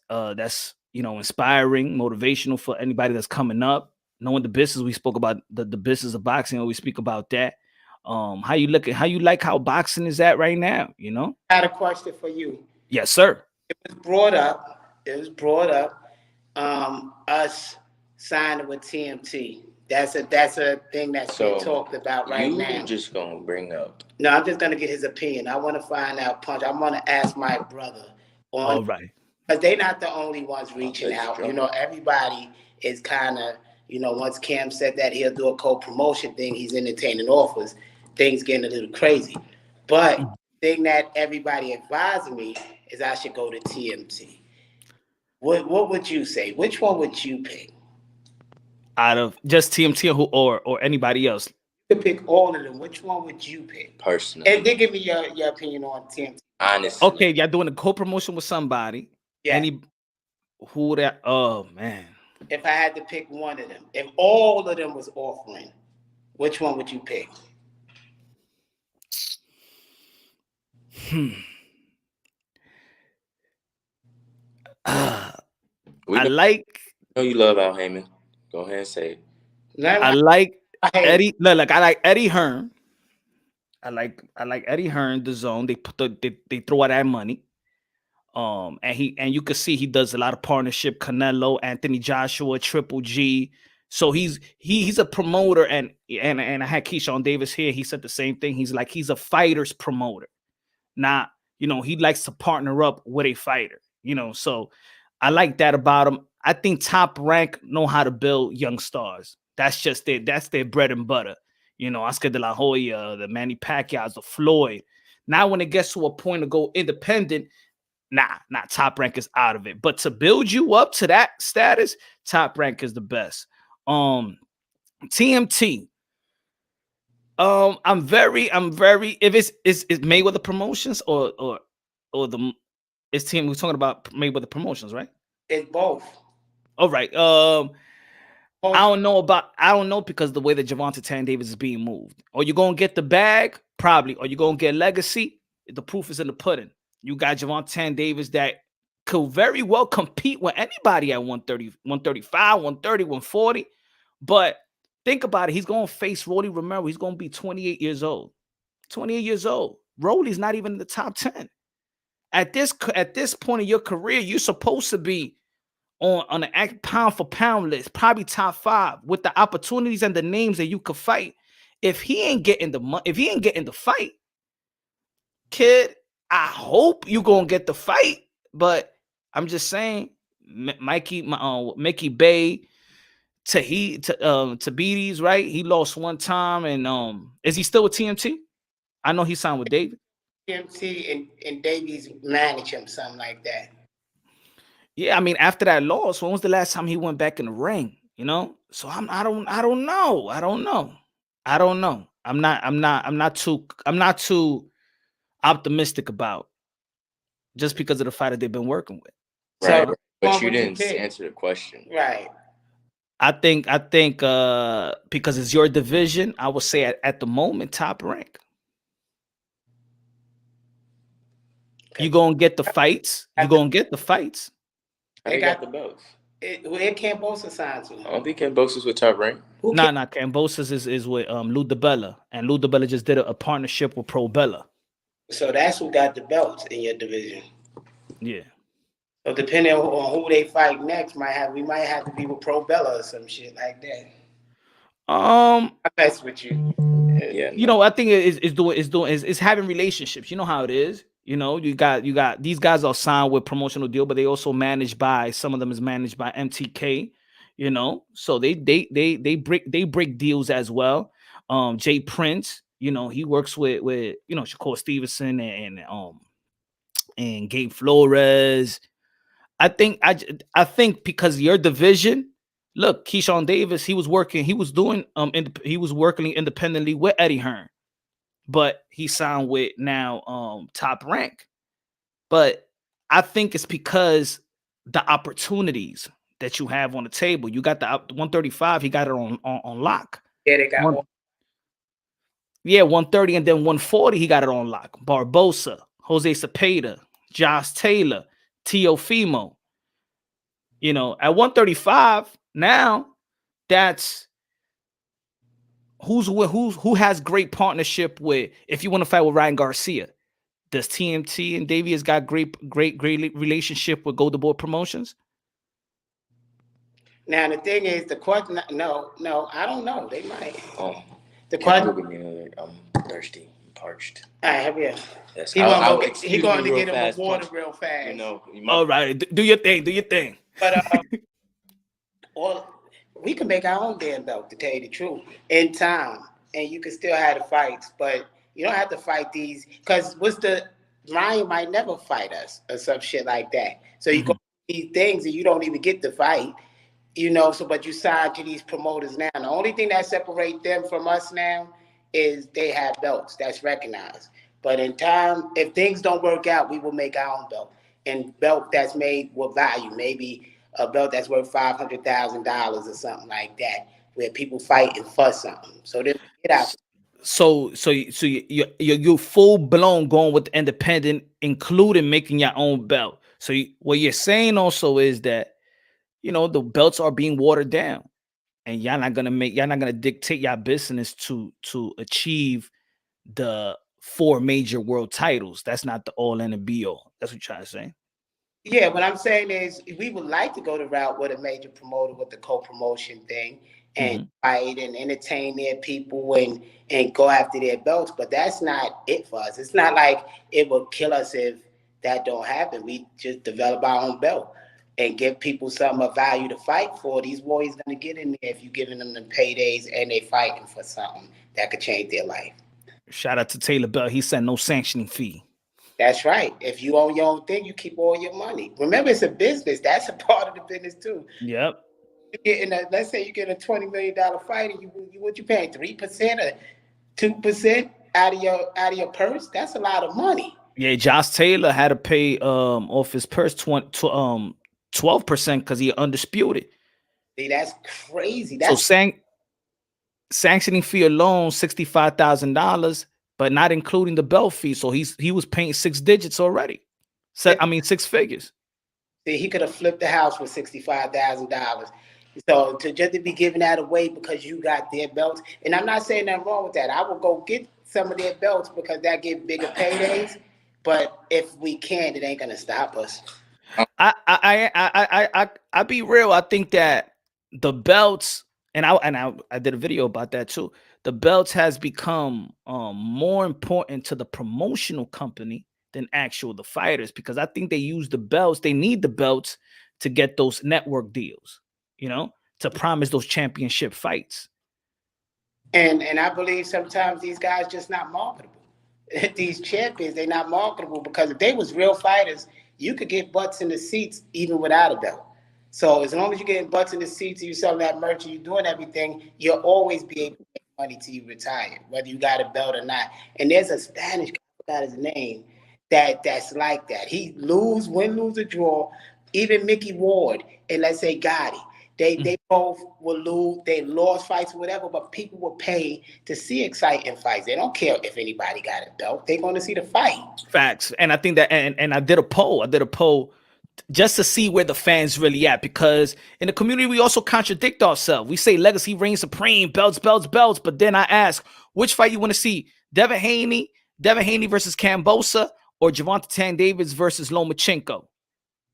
inspiring, motivational for anybody that's coming up. Knowing the business, we spoke about the business of boxing, and we speak about that. How you like how boxing is at right now? You know. I had a question for you. Yes, sir. It was brought up. Us signing with TMT. That's a thing that's being talked about right now. You just gonna bring up? No, I'm just gonna get his opinion. I want to find out, Punch. I want to ask my brother on. All right. Because they're not the only ones reaching out. True. You know, everybody is kind of, once Cam said that he'll do a co-promotion thing, he's entertaining offers. Things getting a little crazy. But the thing that everybody advising me is I should go to TMT. What would you say? Which one would you pick? Out of just TMT or anybody else? You could pick all of them. Which one would you pick? Personally. And then give me your opinion on TMT. Honestly. Okay, y'all doing a co-promotion with somebody. Yeah. Oh man. If I had to pick one of them, if all of them was offering, which one would you pick? I like. I know you love Al Heyman. Go ahead and say it. I like Eddie. Look, I like Eddie Hearn. I like Eddie Hearn. The Zone. They throw out that money. And you can see he does a lot of partnership. Canelo, Anthony Joshua, Triple G. So he's a promoter, and I had Keyshawn Davis here. He said the same thing. He's a fighter's promoter. Not, he likes to partner up with a fighter. So I like that about him. I think Top Rank know how to build young stars. That's their bread and butter. Oscar De La Hoya, the Manny Pacquiao's, the Floyd. Now when it gets to a point to go independent, not Top Rank is out of it. But to build you up to that status, Top Rank is the best. TMT. I'm very if it's Mayweather Promotions or the it's team we're talking about Mayweather Promotions, right? It's both. All right. I don't know because the way that Gervonta Tan Davis is being moved. Or you're gonna get the bag, probably, or you're gonna get legacy. The proof is in the pudding. You got Gervonta Tan Davis that could very well compete with anybody at 130, 135, 130, 140. But think about it. He's going to face Rolly Romero. He's going to be 28 years old. 28 years old. Rolly's not even in the top 10. At this point in your career, you're supposed to be on an pound for pound list, probably top 5 with the opportunities and the names that you could fight. If he ain't getting the fight, kid, I hope you gonna get the fight. But I'm just saying, Mickey Bay, Tabides, right? He lost one time, and is he still with TMT? I know he signed with David. TMT and Davies manage him, something like that. Yeah, I mean, after that loss, when was the last time he went back in the ring? So I don't know. I'm not too optimistic about just because of the fighter they've been working with. Right, So, but you didn't answer the question. Right. I think because it's your division, I would say at the moment Top Rank. You gonna get the fights. You gonna get the fights. They got the belts. Where Cambosa signed to? I don't think Cambosa's with Top Rank. Nah, Cambosis is with Lou DiBella, and Lou DiBella just did a partnership with Pro Bella. So that's who got the belts in your division. Yeah. So depending on who they fight next, we might have to be with Pro Bella or some shit like that. I mess with you. Yeah. You know, I think it's having relationships. You know how it is. You know, you got these guys are signed with promotional deal, but they also managed by, some of them is managed by MTK. You know, so they break deals as well. Jay Prince, you know, he works with you know, Shakur Stevenson and Gabe Flores. I think because your division, look, Keyshawn Davis, he was working independently with Eddie Hearn, but he signed with now Top Rank. But I think it's because the opportunities that you have on the table. You got the 135, he got it on lock. Yeah, they got one. Yeah, 130 and then 140, he got it on lock. Barbosa, Jose Cepeda, Josh Taylor, Teofimo. You know, at 135 now, that's who has great partnership with. If you want to fight with Ryan Garcia, does TMT and Davey has got great relationship with Golden Boy Promotions? Now the thing is, the question. No, I don't know. They might. Oh, the question. I'm thirsty, I'm parched. All right, here. Yes, He going to get him a water real fast. You know. All right, do your thing. But we can make our own damn belt, to tell you the truth, in time, and you can still have the fights, but you don't have to fight these, because Ryan might never fight us or some shit like that. So you go these things and you don't even get to fight, you know. So, but you sign to these promoters now. The only thing that separates them from us now is they have belts that's recognized. But in time, if things don't work out, we will make our own belt, and belt that's made with value, maybe a belt that's worth $500,000 or something like that, where people fighting for something. So they get out. So you're full blown going with the independent, including making your own belt. So what you're saying also is that, you know, the belts are being watered down, and y'all not gonna dictate your business to achieve the 4 major world titles. That's not the all in and be all. That's what you're trying to say. Yeah, what I'm saying is we would like to go the route with a major promoter with the co-promotion thing and fight and entertain their people and go after their belts, but that's not it for us. It's not like it will kill us if that don't happen. We just develop our own belt and give people something of value to fight for. These warriors gonna get in there if you're giving them the paydays and they fighting for something that could change their life. Shout out to Taylor Bell. He said no sanctioning fee. That's right. If you own your own thing, you keep all your money. Remember, it's a business. That's a part of the business too. Yep. Let's say you get a $20 million fight, and what you paying, 3% or 2% out of your purse? That's a lot of money. Yeah, Josh Taylor had to pay off his purse 12% because he undisputed. See, that's crazy. So sanctioning fee alone $65,000. But not including the belt fee. So he was paying 6 digits already. 6 figures. See, he could have flipped the house for $65,000. So to just be giving that away because you got their belts, and I'm not saying nothing wrong with that. I will go get some of their belts because that give bigger paydays. But if we can, it ain't gonna stop us. I be real. I think that the belts, and I did a video about that too. The belts has become more important to the promotional company than the fighters, because I think they use the belts. They need the belts to get those network deals, you know, to promise those championship fights. And I believe sometimes these guys just not marketable. These champions, they're not marketable, because if they was real fighters, you could get butts in the seats even without a belt. So as long as you're getting butts in the seats and you're selling that merch and you're doing everything, you'll always be able to make money till you retire, whether you got a belt or not. And there's a Spanish guy, I forgot his name, that's like that. He win, lose, or draw. Even Mickey Ward and let's say Gotti, They both will lose. They lost fights, whatever. But people will pay to see exciting fights. They don't care if anybody got a belt. They're going to see the fight. Facts. And I think that, and I did a poll. Just to see where the fans really at, because in the community we also contradict ourselves. We say legacy reigns supreme, belts, but then I ask, which fight you want to see? Devin Haney versus Kambosos, or Gervonta Tank Davis versus Lomachenko?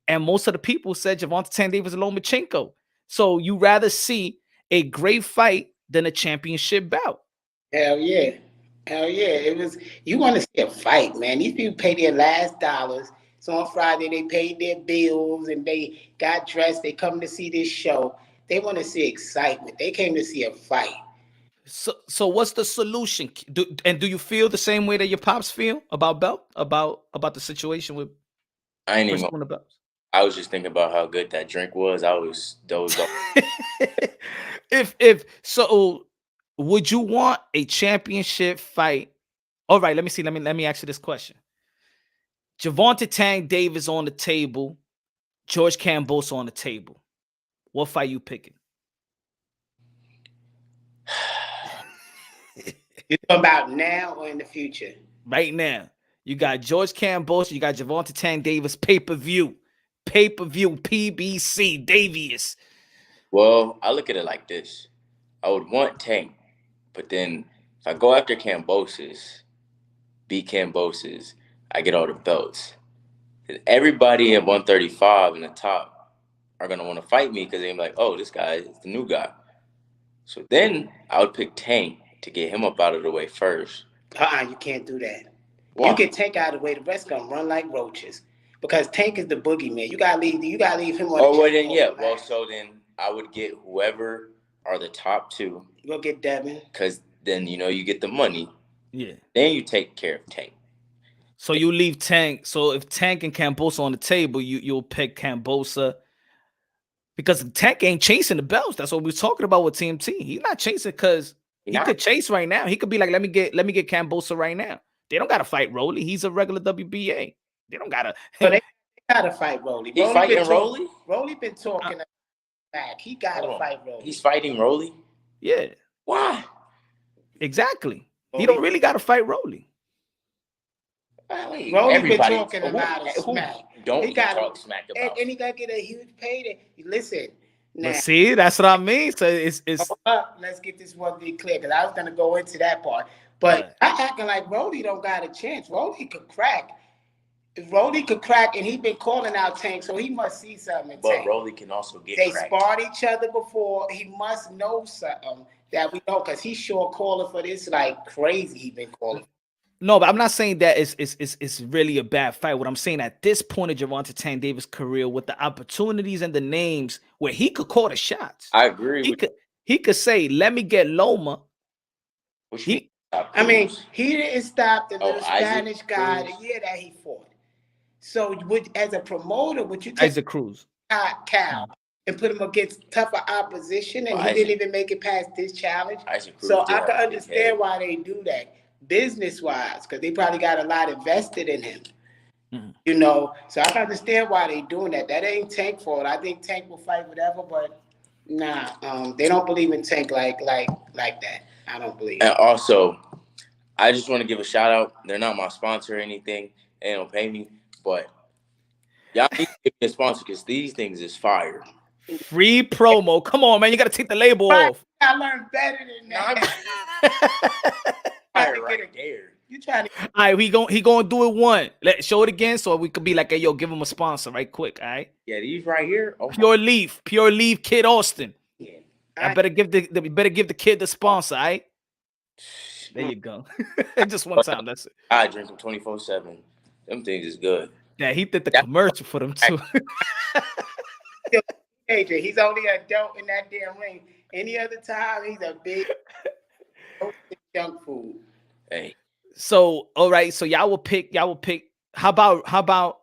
And most of the people said Gervonta Tank Davis and Lomachenko. So you rather see a great fight than a championship bout? Hell yeah. It was, you want to see a fight, man. These people pay their last dollars. So on Friday, they paid their bills and they got dressed. They come to see this show. They want to see excitement. They came to see a fight. So what's the solution? Do you feel the same way that your pops feel about the situation with? I ain't even. I was just thinking about how good that drink was. I was dozed off. If so, would you want a championship fight? All right, let me see. Let me ask you this question. Gervonta Tank Davis on the table, George Kambosos on the table. What fight you picking? You talking about now or in the future? Right now. You got George Kambosos, you got Gervonta Tank Davis, pay-per-view, PBC, Davies. Well, I look at it like this. I would want Tank, but then if I go after Kambosos, beat Kambosos, I get all the belts. And everybody at 135 in the top are going to want to fight me because they're like, oh, this guy is the new guy. So then I would pick Tank to get him up out of the way first. You can't do that. Why? You get Tank out of the way, the rest gonna run like roaches. Because Tank is the boogeyman. You gotta leave him on. Oh, well then, yeah. Well, so then I would get whoever are the top two. You go get Devin. Because then you get the money. Yeah. Then you take care of Tank. So you leave Tank. So if Tank and Kambosos on the table, you'll pick Kambosos. Because Tank ain't chasing the belts. That's what we were talking about with TMT. He's not chasing because he could chase right now. He could be like, let me get Kambosos right now. They don't gotta fight Rolly. He's a regular WBA. They don't gotta. So they gotta fight Rolly. He's fighting Rolly? Rolly been talking back. He gotta fight Rolly. He's fighting Rolly? Yeah. Why? Exactly. He don't really gotta fight Rolly. Rolly been talking a lot of smack. He talk smack about. And he gotta get a huge payday. Listen. Now, but see, that's what I mean. So it's let's get this one thing clear, because I was gonna go into that part. But I'm acting like Rolly don't got a chance. Rolly could crack. If Rolly could crack, and he been calling out Tank, so he must see something in Tank. But Rolly can also get They cracked. sparred each other before. He must know something that we know, because he's sure calling for this like crazy. He been calling. No, but I'm not saying that it's really a bad fight. What I'm saying, at this point of Gervonta Tank Davis' career, with the opportunities and the names where he could call the shots. I agree. He could say, let me get Loma. He didn't stop the little Spanish guy the year that he fought. So as a promoter, would you take Isaac Cruz, Cal, and put him against tougher opposition, and he didn't even make it past this challenge? So I can understand why they do that, business-wise, because they probably got a lot invested in him. So I can understand why they doing that. That ain't Tank's fault. I think Tank will fight whatever, but they don't believe in Tank like that. I don't believe. And also, I just want to give a shout out. They're not my sponsor or anything. They don't pay me, but y'all need to give me a sponsor because these things is fire. Free promo. Come on, man. You got to take the label off. I learned better than that. Fire right there. You trying to? All right, he gonna do it one. Let's show it again, so we could be like, hey, yo, give him a sponsor right quick. All right. Yeah, these right here. Oh, Pure Leaf, Kid Austin. Yeah. I better give the kid the sponsor. All right. There you go. Just one time. That's it. I drink them 24/7. Them things is good. Yeah, he did the commercial for them too. He's only an adult in that damn ring. Any other time, he's a big junk food. Hey. So, all right. So y'all will pick. How about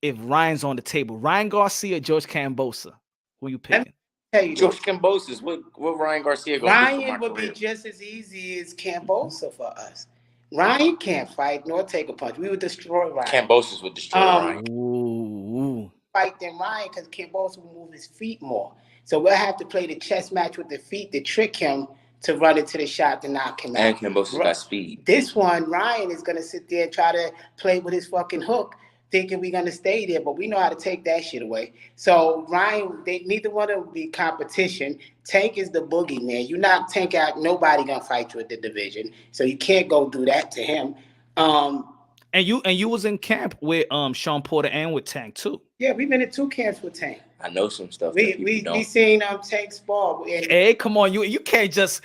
if Ryan's on the table? Ryan Garcia, George Kambosos. Who you picking? Tell you, George Kambosos. What Ryan Garcia going to do? Ryan would be just as easy as Kambosos for us. Ryan can't fight nor take a punch. We would destroy Ryan. Kambosos would destroy Ryan. Ooh. fight than Ryan because Cambosa will move his feet more. So we'll have to play the chess match with the feet to trick him to run into the shot to knock him out. And Cambosa's got speed. This one, Ryan is going to sit there and try to play with his fucking hook, thinking we're going to stay there, but we know how to take that shit away. So Ryan, neither one of them will be competition. Tank is the boogeyman. You knock Tank out, nobody going to fight you at the division. So you can't go do that to him. And you was in camp with Sean Porter and with Tank too. Yeah, we've been in 2 camps with Tank. I know some stuff. We seen Tank spar. Hey, come on, you can't just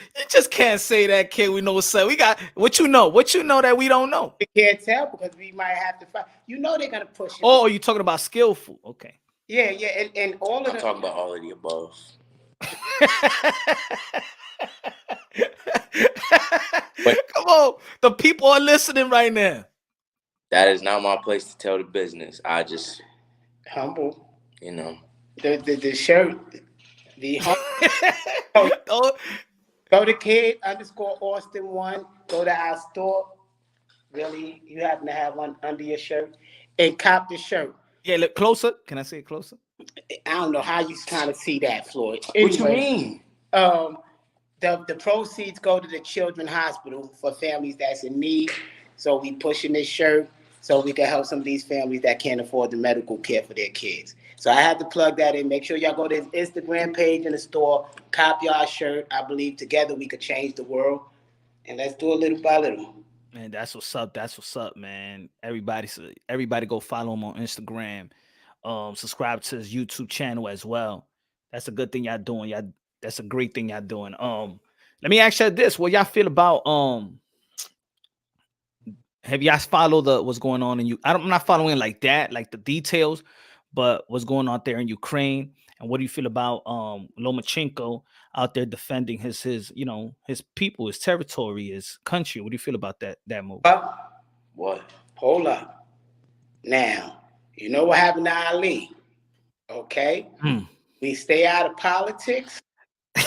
can't say that, kid. We know what's up. We got what you know that we don't know. We can't tell because we might have to fight. You know they're gonna push it. Oh, you talking about skillful? Okay. Yeah, and all of them. I'm talking about all of the above. Come on, the people are listening right now. That is not my place to tell the business. I just humble. You know. The shirt. The go to kid_Austin1. Go to our store. Really, you happen to have one under your shirt and cop the shirt. Yeah, look closer. Can I see it closer? I don't know how you kind of see that, Floyd. Anyway, what you mean? The proceeds go to the Children's Hospital for families that's in need. So we pushing this shirt so we can help some of these families that can't afford the medical care for their kids. So I had to plug that in. Make sure y'all go to his Instagram page in the store, cop y'all shirt. I believe together we could change the world. And let's do it little by little. Man, that's what's up. That's what's up, man. Everybody go follow him on Instagram. Subscribe to his YouTube channel as well. That's a good thing y'all doing. That's a great thing y'all doing. Let me ask you this. What y'all feel about have y'all followed what's going on in you? I'm not following like that, like the details, but what's going on there in Ukraine, and what do you feel about Lomachenko out there defending his people, his territory, his country? What do you feel about that move? What? Hold up. Now, you know what happened to Ali? Okay? We stay out of politics. No,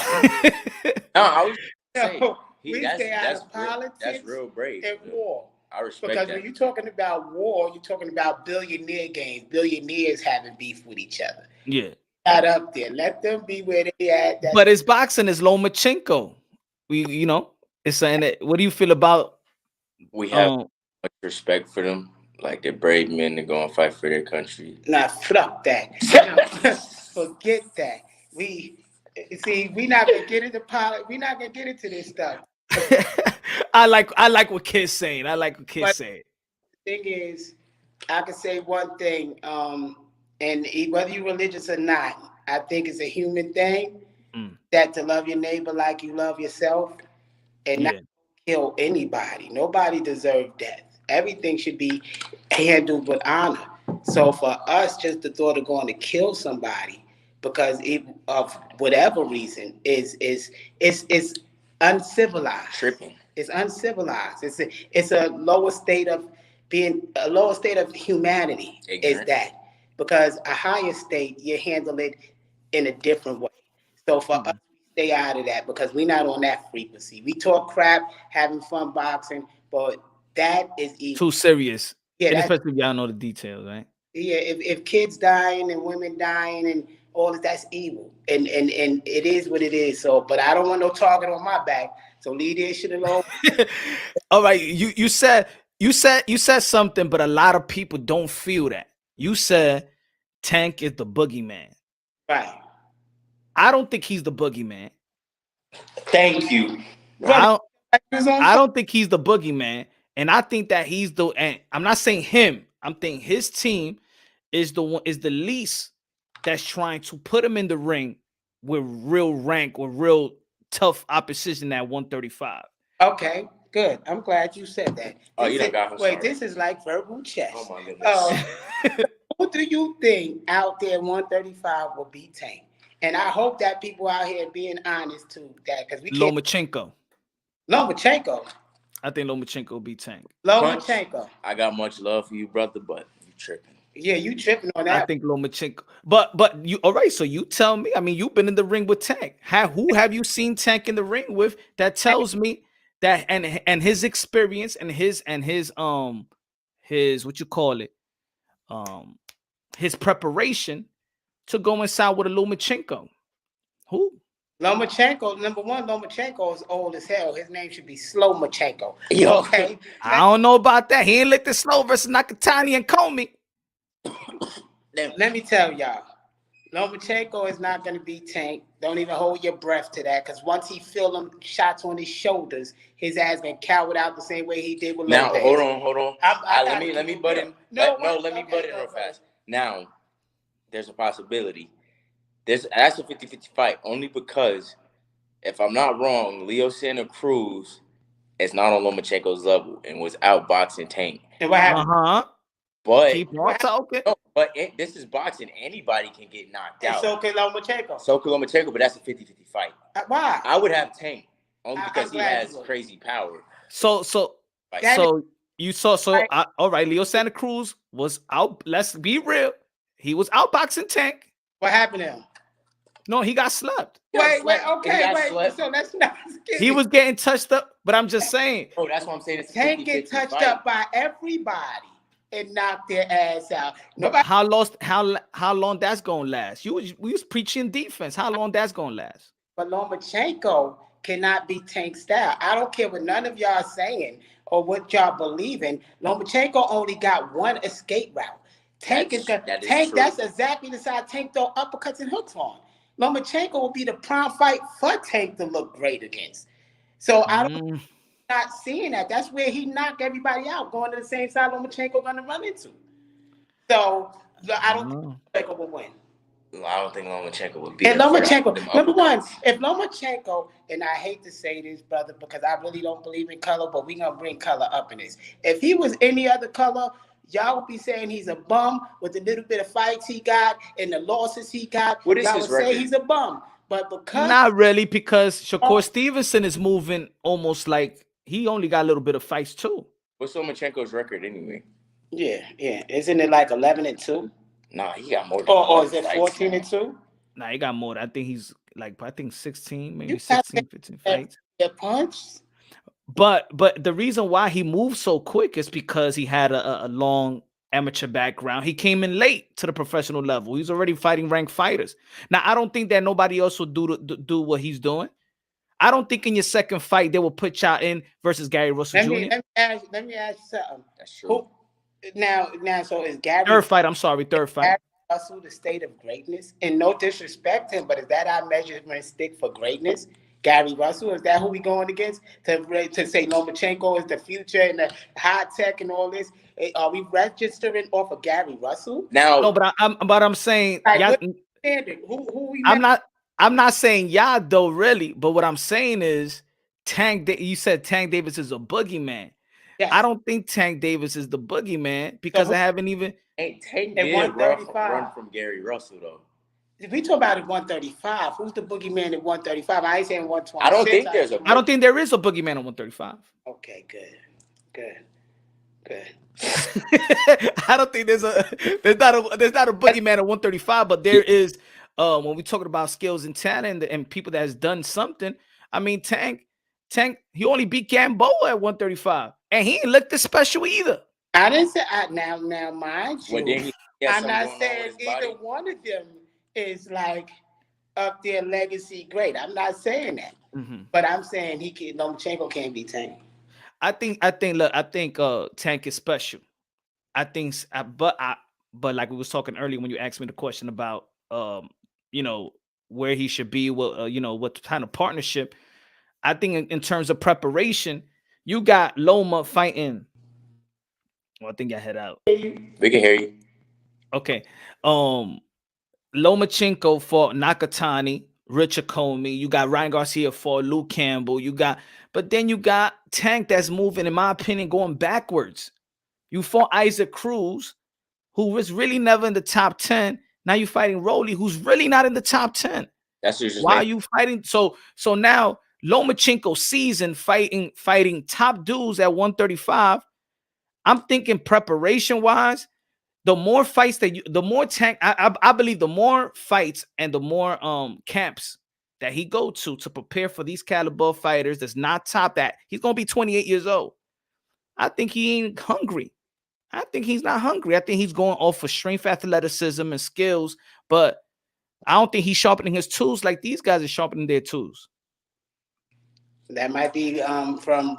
I was saying, we stay out of politics. That's real brave. And war. I respect because that. when you're talking about war, you're talking about billionaire games. Billionaires having beef with each other. Yeah. Not up there. Let them be where they at. But it's boxing is Lomachenko. It's saying that. What do you feel about? We have much respect for them. Like they're brave men to go and fight for their country. Nah, fuck that. Forget that. We not gonna get into politics. We're not gonna get into this stuff. I like what Kid's saying. I like what Kid's saying. The thing is, I can say one thing, and whether you're religious or not, I think it's a human thing that to love your neighbor like you love yourself and not kill anybody. Nobody deserves death. Everything should be handled with honor. So for us, just the thought of going to kill somebody because of whatever reason is uncivilized. Tripping. It's uncivilized. It's a lower state of humanity. Ignorant. Is that because a higher state you handle it in a different way. So for us, we stay out of that because we're not on that frequency. We talk crap, having fun boxing, but that is evil. Too serious. Yeah, and especially if y'all know the details, right? Yeah, if kids dying and women dying and all of that's evil, and it is what it is. So, but I don't want no target on my back. So leave this shit alone. All right, you said something, but a lot of people don't feel that. You said Tank is the boogeyman. Right. I don't think he's the boogeyman. Thank you. I don't think he's the boogeyman, and I think that he's the. And I'm not saying him. I'm thinking his team is the least that's trying to put him in the ring with real rank, with real tough opposition at 135. Okay, good. I'm glad you said that. Oh, you done got him. Wait, this is like verbal chess. Oh my goodness. Who do you think out there 135 will beat Tank? And I hope that people out here being honest to that because we can't. Lomachenko. I think Lomachenko will beat Tank. Lomachenko. I got much love for you, brother, but you tripping. Yeah, you tripping on that. I think Lomachenko. But you all right? So you tell me. I mean, you've been in the ring with Tank. Who have you seen Tank in the ring with? That tells me that and his experience and his what you call it, his preparation to go inside with a Lomachenko? Who? Lomachenko, number one, Lomachenko is old as hell. His name should be Slomachenko. Okay. I don't know about that. He ain't licked the slow versus Nakatani and Comey. Let me tell y'all, Lomachenko is not going to be Tank. Don't even hold your breath to that, because once he feel them shots on his shoulders, his ass gonna cower out the same way he did with Now, Lopez. hold on. Let me butt in. Let me butt in real fast. Now, there's a possibility. That's a 50-50 fight, only because, if I'm not wrong, Leo Santa Cruz is not on Lomachenko's level and was outboxing Tank. And what happened? But keep on talking. No, but this is boxing. Anybody can get knocked out. So can Lomachenko. But that's a 50-50 fight. Why? I would have Tank only because he has crazy power. So you saw. All right, Leo Santa Cruz was out. Let's be real. He was outboxing Tank. What happened to him? No, he got slept. Wait. So that's not. He was getting touched up, but I'm just saying. Oh, that's what I'm saying. It's Tank get touched up by everybody and knock their ass out. Nobody. How long that's gonna last? We was preaching defense. How long that's gonna last? But Lomachenko cannot be Tank style. I don't care what none of y'all saying or what y'all believe in. Lomachenko only got one escape route. Tank that's exactly the side Tank throw uppercuts and hooks on. Lomachenko will be the prime fight for Tank to look great against. So I'm not seeing that. That's where he knocked everybody out, going to the same side Lomachenko going to run into. So I don't think Lomachenko will win. I don't think Lomachenko would be. And Lomachenko, number one, if Lomachenko, and I hate to say this, brother, because I really don't believe in color, but we're going to bring color up in this. If he was any other color, y'all would be saying he's a bum with the little bit of fights he got and the losses he got. What is y'all his would record? say he's a bum. But because not really, because Shakur Stevenson is moving almost like he only got a little bit of fights too. What's Lomachenko's record anyway? Yeah. Isn't it like 11-2? Nah, he got more. Or is it 14-2? Nah, he got more. I think he's like 16, maybe 16, 15 fights. Get punched. But the reason why he moved so quick is because he had a long amateur background. He came in late to the professional level. He's already fighting ranked fighters. Now, I don't think that nobody else will do what he's doing. I don't think in your second fight they will put y'all in versus Gary Russell Jr. Let me ask you something. That's true. Now, so is Gary third fight? Gary Russell the state of greatness? And no disrespect to him, but is that our measurement stick for greatness? Gary Russell, is that who we going against? To say Lomachenko is the future and the high tech and all this? Are we registering off of Gary Russell? Now, no, but I'm saying, like, who we I'm not saying y'all though, really. But what I'm saying is, you said Tank Davis is a boogeyman. Yes. I don't think Tank Davis is the boogeyman because I haven't even. Tank did run from Gary Russell though. If we talk about it 135, who's the boogeyman at 135? I ain't saying 126. I don't think there is a boogeyman at 135. Okay, good. I don't think there's not a boogeyman at 135, but there is when we're talking about skills and talent and people that has done something. I mean, Tank, he only beat Gamboa at 135, and he ain't looked this special either. I didn't say now mind you. I'm not saying either one of them is like up their legacy great. I'm not saying that, but I'm saying Lomachenko can't be Tank. I think Tank is special. But like we was talking earlier when you asked me the question about where he should be, what kind of partnership. I think in terms of preparation, you got Loma fighting. Well, I think I head out. We can hear you. Okay. Lomachenko fought Nakatani, Richard Comey. You got Ryan Garcia fought Luke Campbell. But then you got Tank that's moving, in my opinion, going backwards. You fought Isaac Cruz, who was really never in the top 10. Now you're fighting Rolly, who's really not in the top 10. That's just why are you fighting? So now Lomachenko season fighting top dudes at 135. I'm thinking preparation-wise, the more fights the more Tank, I believe the more fights and the more camps that he go to prepare for these caliber fighters that's not top that. He's going to be 28 years old. I think he ain't hungry. I think he's not hungry. I think he's going off for strength, athleticism, and skills, but I don't think he's sharpening his tools like these guys are sharpening their tools. That might be from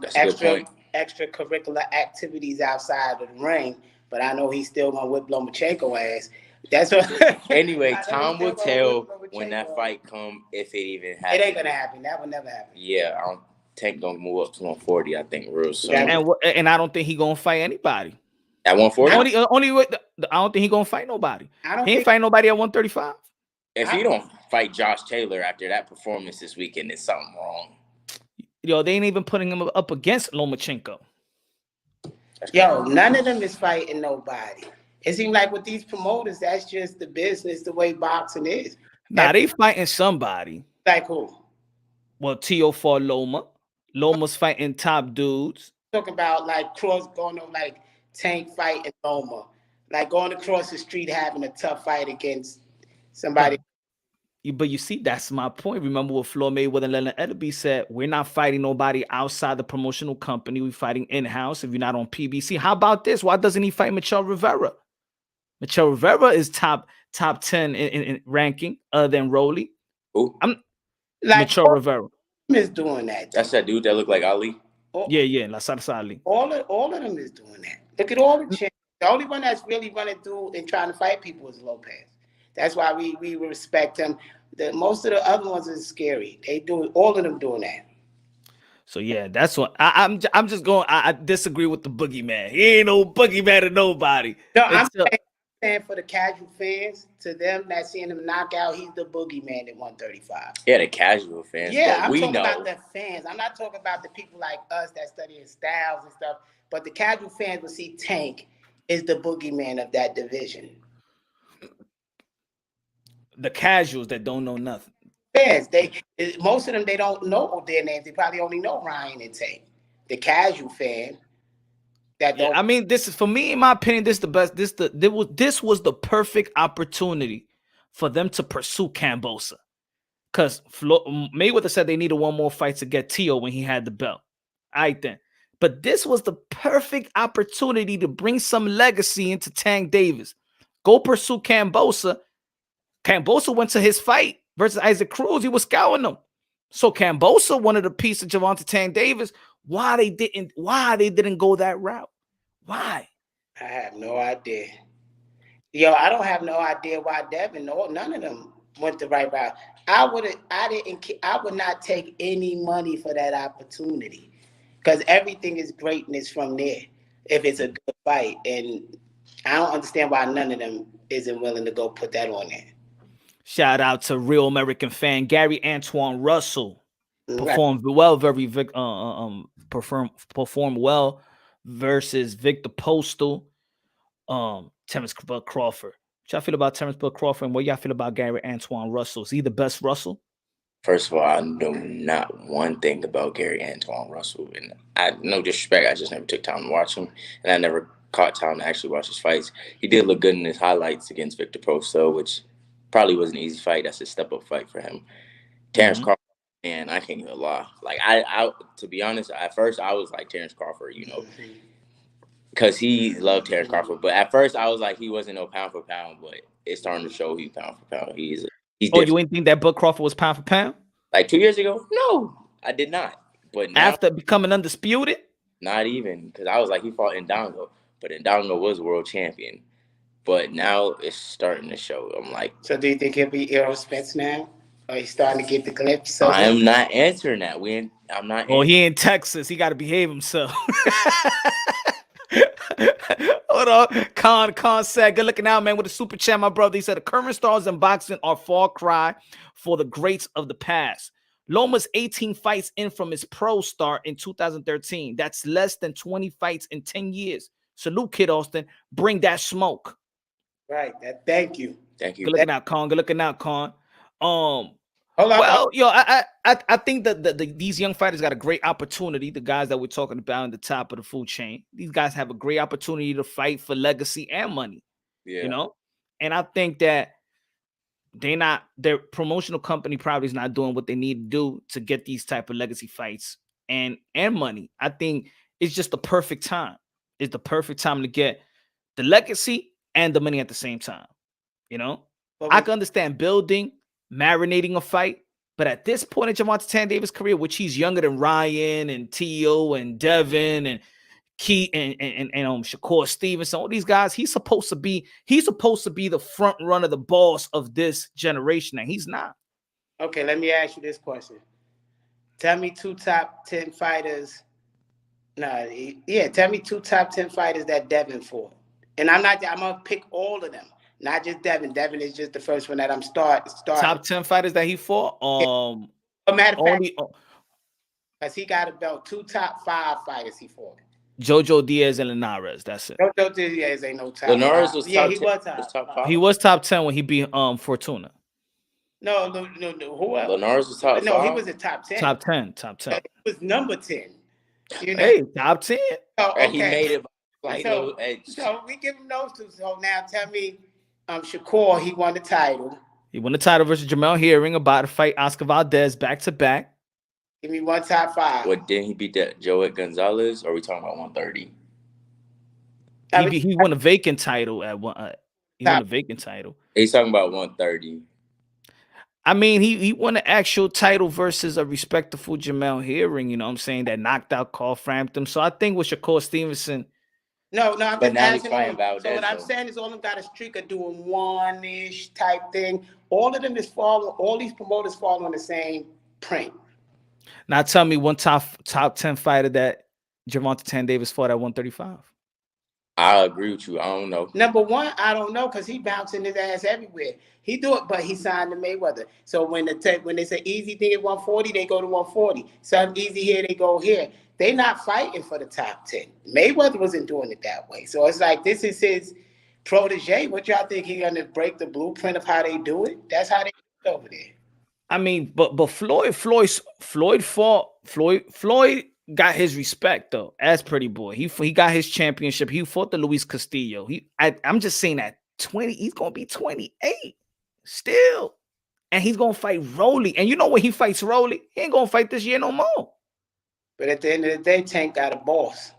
extracurricular activities outside of the ring, but I know he's still gonna whip Lomachenko ass. That's what. Anyway, time will tell when that fight come, if it even happens. It ain't gonna happen. That will never happen. Yeah, Tank gonna move up to 140. I think real soon. And I don't think he gonna fight anybody at 140. I don't think he gonna fight nobody. He ain't fighting nobody at 135. If he don't fight Josh Taylor after that performance this weekend, there's something wrong. Yo, they ain't even putting him up against Lomachenko. Yo, none of them is fighting nobody. It seems like with these promoters, that's just the business, the way boxing is. Nah, they fighting somebody. Like who? Well, Tio fought Loma. Loma's fighting top dudes. Talking about like going on like Tank fighting Loma, like going across the street having a tough fight against somebody. But you see, that's my point. Remember what Floyd Mayweather and Leonard Eddy said? We're not fighting nobody outside the promotional company. We're fighting in-house if you're not on PBC. How about this? Why doesn't he fight Michel Rivera? Michel Rivera is top 10 in ranking other than Rolly. Who? Like Michel Rivera. Is doing that. That's that dude that looked like Ali. Yeah, La Salsa Ali. All of them is doing that. Look at all the champions. The only one that's really running through and trying to fight people is Lopez. That's why we respect him. Most of the other ones is scary. They do all of them doing that. So yeah, that's what I'm just going. I disagree with the boogeyman. He ain't no boogeyman to nobody. No, I'm saying for the casual fans, to them that seeing him knock out, he's the boogeyman at 135. Yeah, the casual fans. Yeah, I'm talking about the fans. I'm not talking about the people like us that studying styles and stuff. But the casual fans will see Tank is the boogeyman of that division. The casuals that don't know nothing. Fans, most of them they don't know their names. They probably only know Ryan and Tank. The casual fan that don't. I mean, this is for me, in my opinion, this is the best. This was the perfect opportunity for them to pursue Kambosa, because Mayweather said they needed one more fight to get Tio when he had the belt. All right then, but this was the perfect opportunity to bring some legacy into Tank Davis. Go pursue Kambosa. Kambosa went to his fight versus Isaac Cruz. He was scouting them. So Kambosa wanted a piece of Gervonta Tank Davis. Why they didn't go that route? Why? I have no idea. Yo, I don't have no idea why Devin or none of them went the right route. I would not take any money for that opportunity, because everything is greatness from there if it's a good fight. And I don't understand why none of them isn't willing to go put that on there. Shout out to real American fan Gary Antoine Russell. Performed well versus Victor Postal, Terrence Bud Crawford. What y'all feel about Terrence Bud Crawford, and what y'all feel about Gary Antoine Russell? Is he the best Russell? First of all, I know not one thing about Gary Antoine Russell, and no disrespect, I just never took time to watch him, and I never caught time to actually watch his fights. He did look good in his highlights against Victor Postal, which probably was an easy fight. That's a step-up fight for him. Terrence Crawford, man, I can't even lie. Like, I to be honest, at first I was like Terrence Crawford, because he loved Terrence Crawford. But at first I was like, he wasn't no pound for pound, but it's starting to show he's pound for pound. He's different. You ain't think that Bud Crawford was pound for pound? Like 2 years ago? No, I did not. But now, after becoming undisputed? Not even, because I was like, he fought Ndongo, but Ndongo was world champion. But now it's starting to show. I'm like, so do you think he'll be Errol Spence now? Or he's starting to get the glimpse? So I'm not answering that. I'm not. Oh, he in Texas. He got to behave himself. Hold on. Khan said, good looking out, man, with a super chat, my brother. He said, the current stars in boxing are far cry for the greats of the past. Loma's 18 fights in from his pro start in 2013. That's less than 20 fights in 10 years. Salute, Kid Austin. Bring that smoke. Right. Thank you. Thank you. Good looking out, Khan. Good looking out, Khan. Hold on. Well, I think that these young fighters got a great opportunity. The guys that we're talking about in the top of the food chain, these guys have a great opportunity to fight for legacy and money. Yeah. And I think that their promotional company probably is not doing what they need to do to get these type of legacy fights and money. I think it's just the perfect time. It's the perfect time to get the legacy and the money at the same time. You know, But I can understand building, marinating a fight, but at this point in Gervonta Tank Davis' career, which he's younger than Ryan and Tio and Devin and Key and Shakur Stevenson, all these guys, he's supposed to be the front runner, the boss of this generation, and he's not. Okay, let me ask you this question. Tell me 2 top 10 fighters. Tell me 2 top 10 fighters that Devin fought. And I'm gonna pick all of them, not just Devin. Devin is just the first one that I'm starting. Top 10 fighters that he fought. Matter of fact, because he got about 2 top 5 fighters he fought. Jojo Diaz and Linares. That's it. Jojo Diaz ain't no top. Linares was yeah, top he 10, was top 5. He was top 10 when he beat Fortuna. No. Who else? Linares was top 5. No, he was in top 10. Top 10. He was number 10. You know? Hey, top 10. Oh, okay. And he made it like little edge. So we give him those 2. So now tell me, Shakur, he won the title. He won the title versus Jamel Herring, about to fight Oscar Valdez back to back. Give me 1 top 5. What, didn't he beat that Joet Gonzalez? Or are we talking about 130? He won a vacant title at one. He won a vacant title. He's talking about 130. I mean, he won an actual title versus a respectable Jamel Herring, you know what I'm saying, that knocked out Carl Frampton. So I think with Shakur Stevenson. No, I'm but just now he's asking fighting him. Valdez. So what I'm saying is all of them got a streak of doing one-ish type thing. All of them is following, all these promoters fall on the same print. Now tell me one top 10 fighter that Gervonta Tank Davis fought at 135. I agree with you. I don't know. Number 1, I don't know, because he bouncing his ass everywhere. He do it, but he signed to Mayweather. So when they say easy thing at 140, they go to 140. Something easy here, they go here. They not fighting for the top 10. Mayweather wasn't doing it that way. So it's like this is his protege. What y'all think he gonna break the blueprint of how they do it? That's how they do it over there. I mean, but Floyd got his respect though as Pretty Boy. He got his championship. He fought the Luis Castillo. I'm just saying that 20, he's gonna be 28 still, and he's gonna fight Rolly. And you know when he fights Rolly, he ain't gonna fight this year no more. But at the end of the day, Tank got a boss.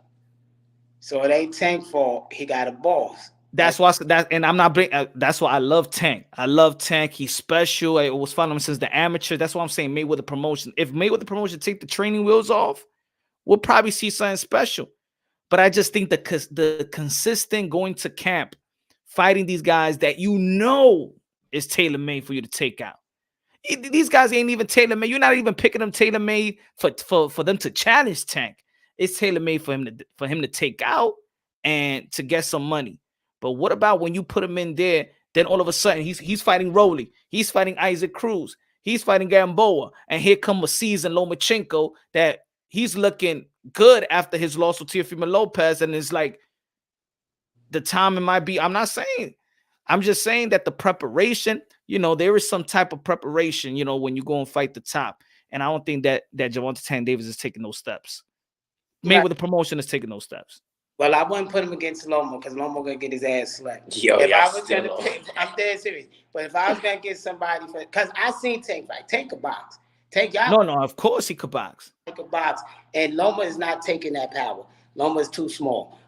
So it ain't Tank's fault. He got a boss. That's why that's why I love Tank. I love Tank. He's special. I was following him since the amateur. That's why I'm saying Mayweather Promotion. If Mayweather Promotion take the training wheels off, we'll probably see something special. But I just think the consistent going to camp, fighting these guys that you know is tailor-made for you to take out. These guys ain't even tailor-made. You're not even picking them tailor-made for them to challenge Tank. It's tailor-made for him to take out and to get some money. But what about when you put him in there, then all of a sudden he's fighting Rolly, he's fighting Isaac Cruz, he's fighting Gamboa, and here come a seasoned Lomachenko that he's looking good after his loss to Teofimo Lopez, and it's like the timing might be. I'm just saying that the preparation, you know, there is some type of preparation, you know, when you go and fight the top. And I don't think that Gervonta Tank Davis is taking those steps. Mayweather Promotion is taking those steps. Well, I wouldn't put him against Loma because Loma gonna get his ass slapped. Yo, if I was still gonna pick, I'm dead serious. But if I was gonna get somebody because I seen Tank fight, Tank a box. Tank y'all. No, of course he could box. Tank a box, and Loma is not taking that power. Loma is too small.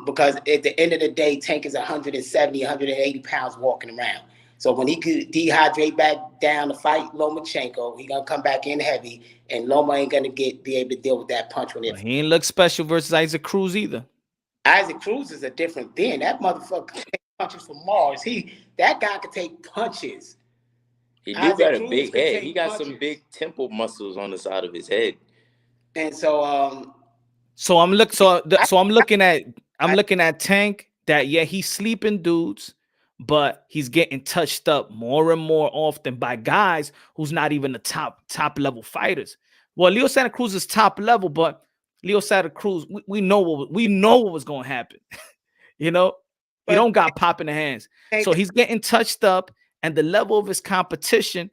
Because at the end of the day, Tank is 170, 180 pounds walking around. So when he could dehydrate back down to fight Lomachenko, he gonna come back in heavy, and Loma ain't gonna be able to deal with that punch when he ain't look special versus Isaac Cruz either. Isaac Cruz is a different being. That motherfucker can take punches from Mars. That guy can take punches. He do got a big head. He got some big temple muscles on the side of his head. And so I'm looking at Tank that he's sleeping dudes, but he's getting touched up more and more often by guys who's not even the top level fighters. Well, Leo Santa Cruz is top level, but Leo Santa Cruz, we know what was going to happen. You know, he don't got pop in the hands. So he's getting touched up, and the level of his competition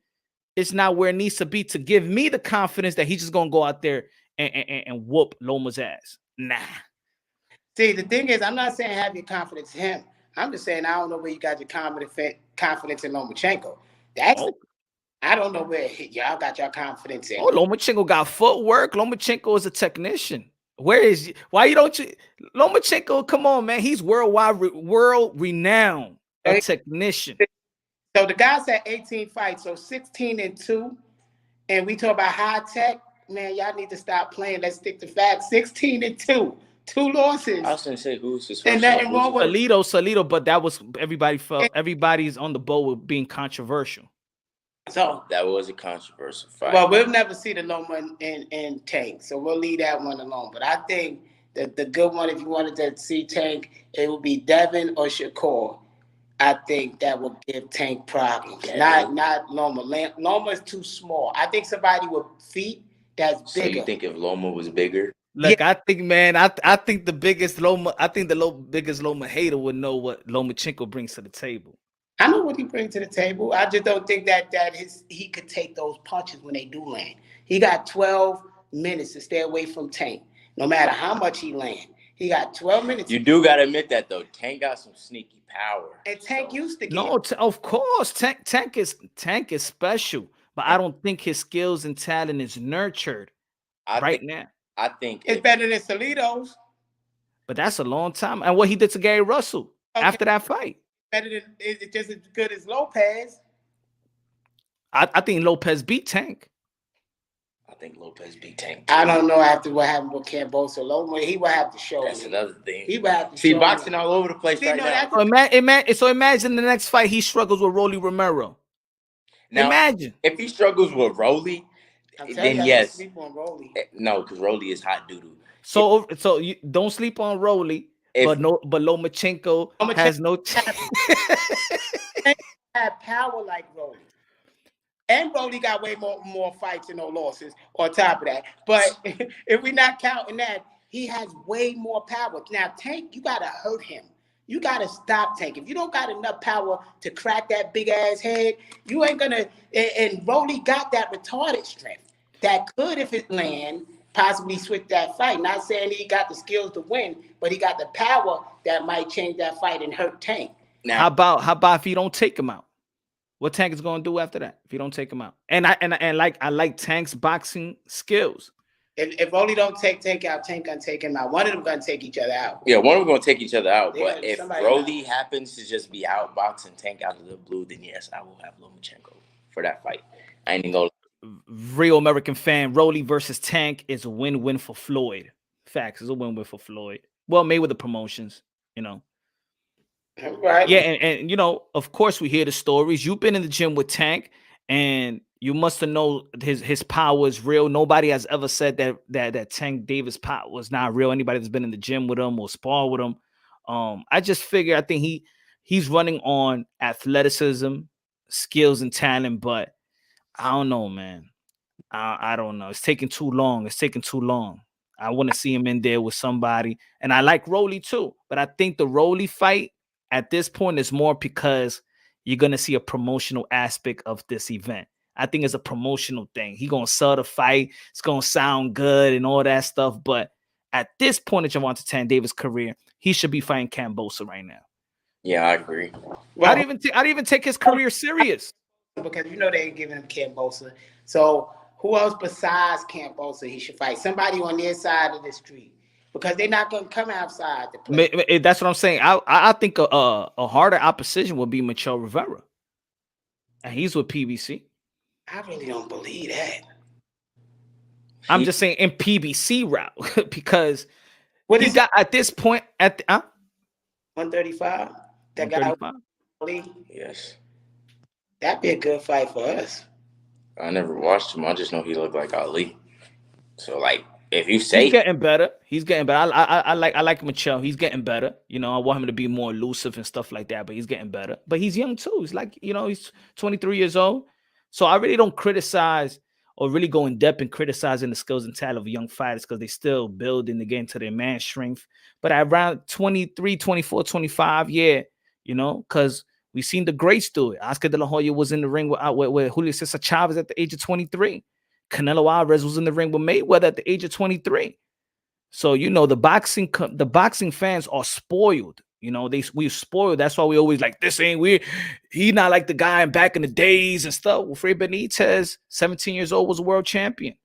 is not where it needs to be to give me the confidence that he's just going to go out there and whoop Loma's ass. Nah. See, the thing is, I'm not saying have your confidence in him. I'm just saying I don't know where you got your confidence in Lomachenko. I don't know where y'all got your confidence in. Oh, Lomachenko got footwork. Lomachenko is a technician. Where is why you don't you Lomachenko? Come on, man. He's world renowned, a technician. So the guy's at 18 fights, so 16-2. And we talk about high tech. Man, y'all need to stop playing. Let's stick to facts. 16-2. 2 losses. I was gonna say who's his And first nothing wrong with Salido, but that was everybody's on the boat with being controversial. So that was a controversial fight. well, we'll never see the Loma and Tank, so we'll leave that one alone. But I think that the good one, if you wanted to see Tank, it would be Devin or Shakur. I think that would give Tank problems. Not Loma. Loma is too small. I think somebody with feet that's bigger. So you think if Loma was bigger? Look, I think, man, I think the biggest biggest Loma hater would know what Lomachenko brings to the table. I know what he brings to the table. I just don't think that he could take those punches when they do land. He got 12 minutes to stay away from Tank, no matter how much he land. He got 12 minutes. You do gotta admit that though. Tank got some sneaky power. And Tank used to get. No, of course, Tank is special, but I don't think his skills and talent is nurtured now. I think it's better than Salido's. But that's a long time. And what he did to Gary Russell after that fight. Better than it's just as good as Lopez. I think Lopez beat Tank. I think Lopez beat Tank. I don't know after what happened with Cambosa. Loma, he would have to show. That's another thing. He would have to see show boxing me. all over the place right now. So imagine the next fight he struggles with Rolly Romero. Now, imagine if he struggles with Rolly, then yes. Sleep on Rolly. No, because Rolly is hot doo doo. So you don't sleep on Rolly, but Lomachenko has no. Had power like Rolly, and Rolly got way more fights and no losses on top of that. But if we're not counting that, he has way more power. Now Tank, you gotta hurt him. You gotta stop Tank. If you don't got enough power to crack that big ass head, you ain't gonna. And Rolly got that retarded strength that could, if it land, possibly switch that fight. Not saying he got the skills to win, but he got the power that might change that fight and hurt Tank. Now, how about if you don't take him out? What Tank is going to do after that if you don't take him out? And I like Tank's boxing skills. If Rolly don't take Tank out, Tank gonna take him out. One of them gonna take each other out. Yeah, one of them gonna take each other out. But if Rolly out. happens to just be outboxing Tank out of the blue, then yes, I will have Lomachenko for that fight. I ain't gonna. Real American fan, Rolly versus Tank is a win-win for Floyd. Facts, is a win-win for Floyd. Well, Mayweather Promotions, you know. Right. Yeah, and you know, of course, we hear the stories. You've been in the gym with Tank, and you must have known his power is real. Nobody has ever said that Tank Davis' power was not real. Anybody that's been in the gym with him or spar with him, I just figure I think he's running on athleticism, skills, and talent, but I don't know, man. I don't know. It's taking too long. I want to see him in there with somebody, and I like Rolly too, but I think the Rolly fight at this point is more because you're gonna see a promotional aspect of this event. I think it's a promotional thing. He's gonna sell the fight. It's gonna sound good and all that stuff. But at this point in Gervonta Tank Davis' career, he should be fighting Cambosa right now. Yeah, I agree. Well, I didn't even take his career serious because you know they ain't giving him Cambosa. So who else besides Cambosa he should fight? Somebody on their side of the street. Because they're not going to come outside to play. That's what I'm saying. I think a harder opposition would be Michel Rivera. And he's with PBC. I really don't believe that. I'm just saying in PBC route. Because what he got at this point at the 135? That 135? guy? Yes. That'd be a good fight for us. I never watched him. I just know he looked like Ali. So, like, if you say he's getting better, I like Michel. He's getting better. You know, I want him to be more elusive and stuff like that, but he's getting better. But he's young too. He's like, you know, he's 23 years old. So I really don't criticize or really go in depth in criticizing the skills and talent of young fighters because they still building to get into their man strength. But at around 23, 24, 25, yeah, you know, because we've seen the greats do it. Oscar De La Hoya was in the ring with Julio Cesar Chavez at the age of 23. Canelo Alvarez was in the ring with Mayweather at the age of 23. So, you know, the boxing fans are spoiled. You know, we're spoiled. That's why we always like, this ain't weird. He not like the guy back in the days and stuff. Well, Fred Benitez, 17 years old, was a world champion.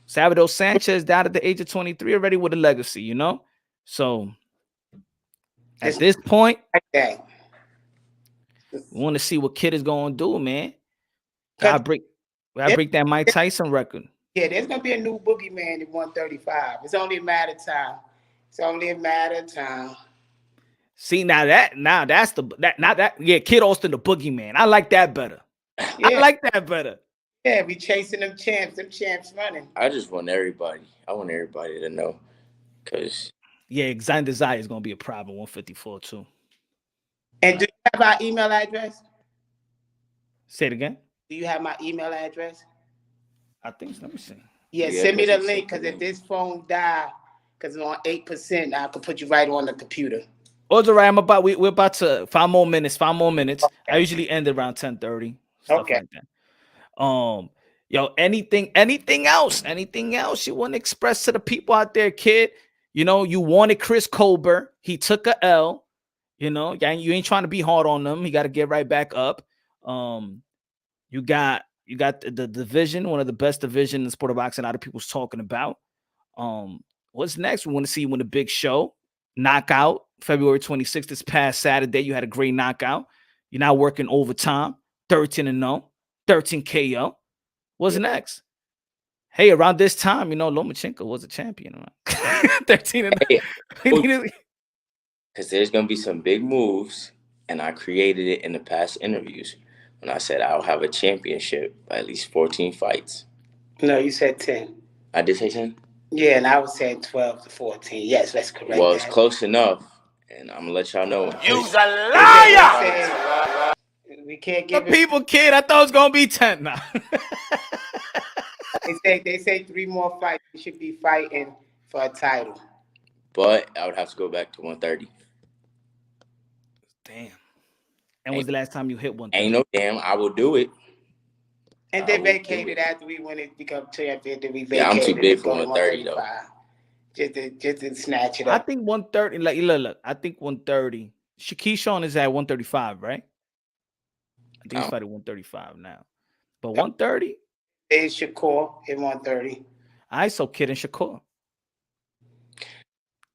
Salvador Sanchez died at the age of 23 already with a legacy, you know? So at Just this point, like that. we want to see what Kid is going to do, man. Cause Gotta break that Mike Tyson record. yeah, there's gonna be a new boogeyman at 135. It's only a matter of time. It's only a matter of time. See, Kid Austin the boogeyman. I like that better. Yeah, I like that better. yeah, we chasing them champs running. I just want everybody. I want everybody to know, because Yeah, Xander Desire is gonna be a problem. 154 too. And do you have our email address? Say it again. Do you have my email address? I think so. Let me see. Yeah, Yeah, send me the please link, because if this phone die, because it's on 8%, I can put you right on the computer. Oh, it's all right. We're about to 5 more minutes. Okay. I usually end around 10:30. Stuff Okay. like that. Yo, anything else you want to express to the people out there, Kid? You know, you wanted Chris Colbert. He took a L. You know, you ain't trying to be hard on them. He got to get right back up. You got the division, one of the best division in the sport of boxing. A lot of people's talking about. What's next? We want to see you win a big show. Knockout February 26th. This past Saturday, you had a great knockout. You're now working overtime. 13-0, 13 KO. What's next? Hey, around this time, you know, Lomachenko was a champion. Right? 13-0. Because there's gonna be some big moves, and I created it in the past interviews when I said I'll have a championship by at least 14 fights. No, you said 10. I did say 10? Yeah, and I was saying 12 to 14. Yes, that's correct. Well, it's close enough, and I'm gonna let y'all know. You's a liar! We can't The give it. people, Kid, I thought it was gonna be 10 now. They say 3 more fights. We should be fighting for a title. But I would have to go back to 130. Damn. And when's the last time you hit 130? Ain't no damn. I will do it. And they vacated after we won it, become champion. Then we vacated. Yeah, I'm too big for to 130 though. Just to snatch it I up. think 130. Like, look. I think 130. Keyshawn is at 135, right? I think he's fighting 135 now. But 130? It's Shakur at 130. I so Kid and Shakur.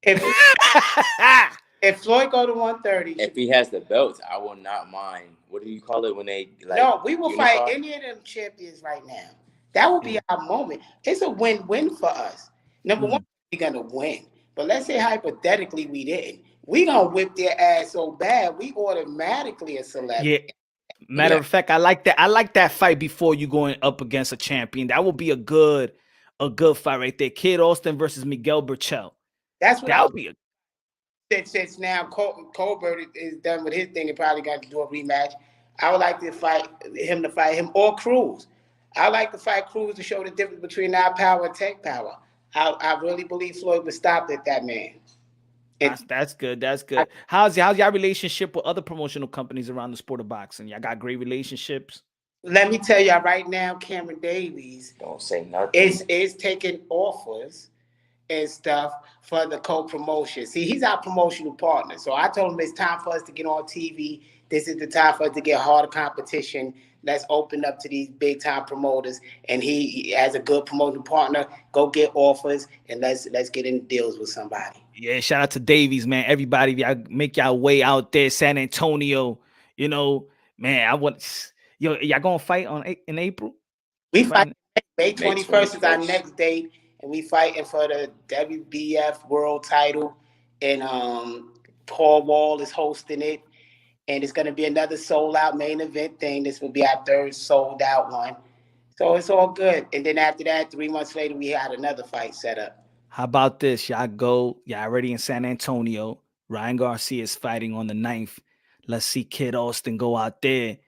If Floyd go to 130, If he has the belts, I will not mind. What do you call it when they like? no, we will unify? fight any of them champions right now. That will be our moment. It's a win-win for us. Number one, we're gonna win. But let's say hypothetically we didn't. We gonna whip their ass so bad, we automatically a celebrity. Yeah. Matter of fact, I like that. I like that fight before you going up against a champion. That would be a good fight right there. Kid Austin versus Miguel Berchel. That's what that would be a. Since now Colbert is done with his thing and probably got to do a rematch. I would like to fight him or Cruz. I like to fight Cruz to show the difference between our power and tech power. I really believe Floyd was stopped at that man. That's good. That's good. How's your relationship with other promotional companies around the sport of boxing? Y'all got great relationships. Let me tell y'all right now, Cameron Davies Don't say nothing. is taking offers and stuff for the co-promotion. See, he's our promotional partner. So I told him it's time for us to get on TV. This is the time for us to get harder competition. Let's open up to these big time promoters. And he, as a good promoting partner, go get offers and let's get in deals with somebody. Yeah, shout out to Davies, man. Everybody, y'all make y'all way out there, San Antonio. You know, man, y'all gonna fight in April? We fight May 21st is our next date, and we fighting for the WBF world title. And Paul Wall is hosting it. And it's going to be another sold-out main event thing. This will be our third sold-out one. So it's all good. And then after that, 3 months later, we had another fight set up. How about this? Y'all already in San Antonio. Ryan Garcia is fighting on the 9th. Let's see Kid Austin go out there,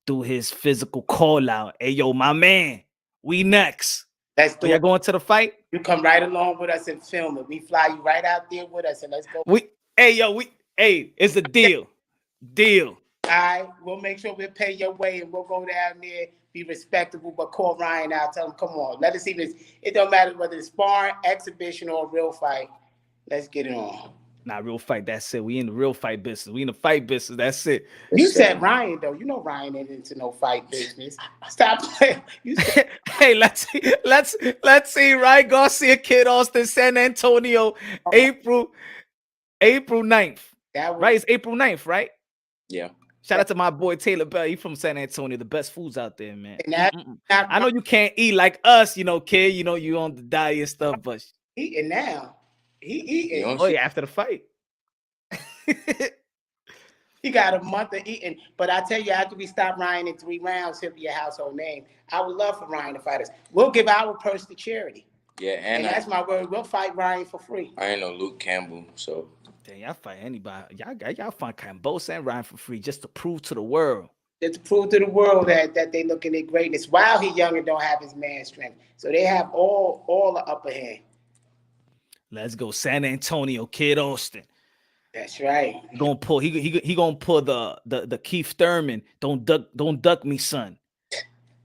do his physical call-out. Hey, yo, my man, we next. Let's do it. Y'all it. going to the fight? You come right along with us and film it. We fly you right out there with us, and let's go. It's a deal. Deal. All right, we'll make sure we pay your way, and we'll go down there, be respectable, but call Ryan out. Tell him, come on, let us see this. It don't matter whether it's sparring, exhibition, or a real fight. Let's get it on. Nah, real fight. That's it. We in the real fight business. We in the fight business. That's it. You said Ryan though. You know Ryan ain't into no fight business. Stop playing. You said Hey, let's see. Right, Garcia, Kid Austin, San Antonio, April 9th. that was Right, it's April 9th, right? Yeah. Shout out to my boy Taylor Bell. He from San Antonio. The best foods out there, man. and that, I know you can't eat like us, kid. You on the diet and stuff, but eating now. He eating. You know, oh yeah, after the fight. He got a month of eating. But I tell you, after we stop Ryan in 3 rounds, he'll be a household name. I would love for Ryan to fight us. We'll give our purse to charity. Yeah, And that's my word. We'll fight Ryan for free. I ain't no Luke Campbell, so Dang, y'all fight anybody. Y'all find Cambos and Ryan for free just to prove to the world. Just to prove to the world that they look at their greatness while he's young and don't have his man strength. So they have all the upper hand. Let's go, San Antonio, Kid Austin. That's right. He gonna pull. He gonna pull the Keith Thurman. Don't duck me, son.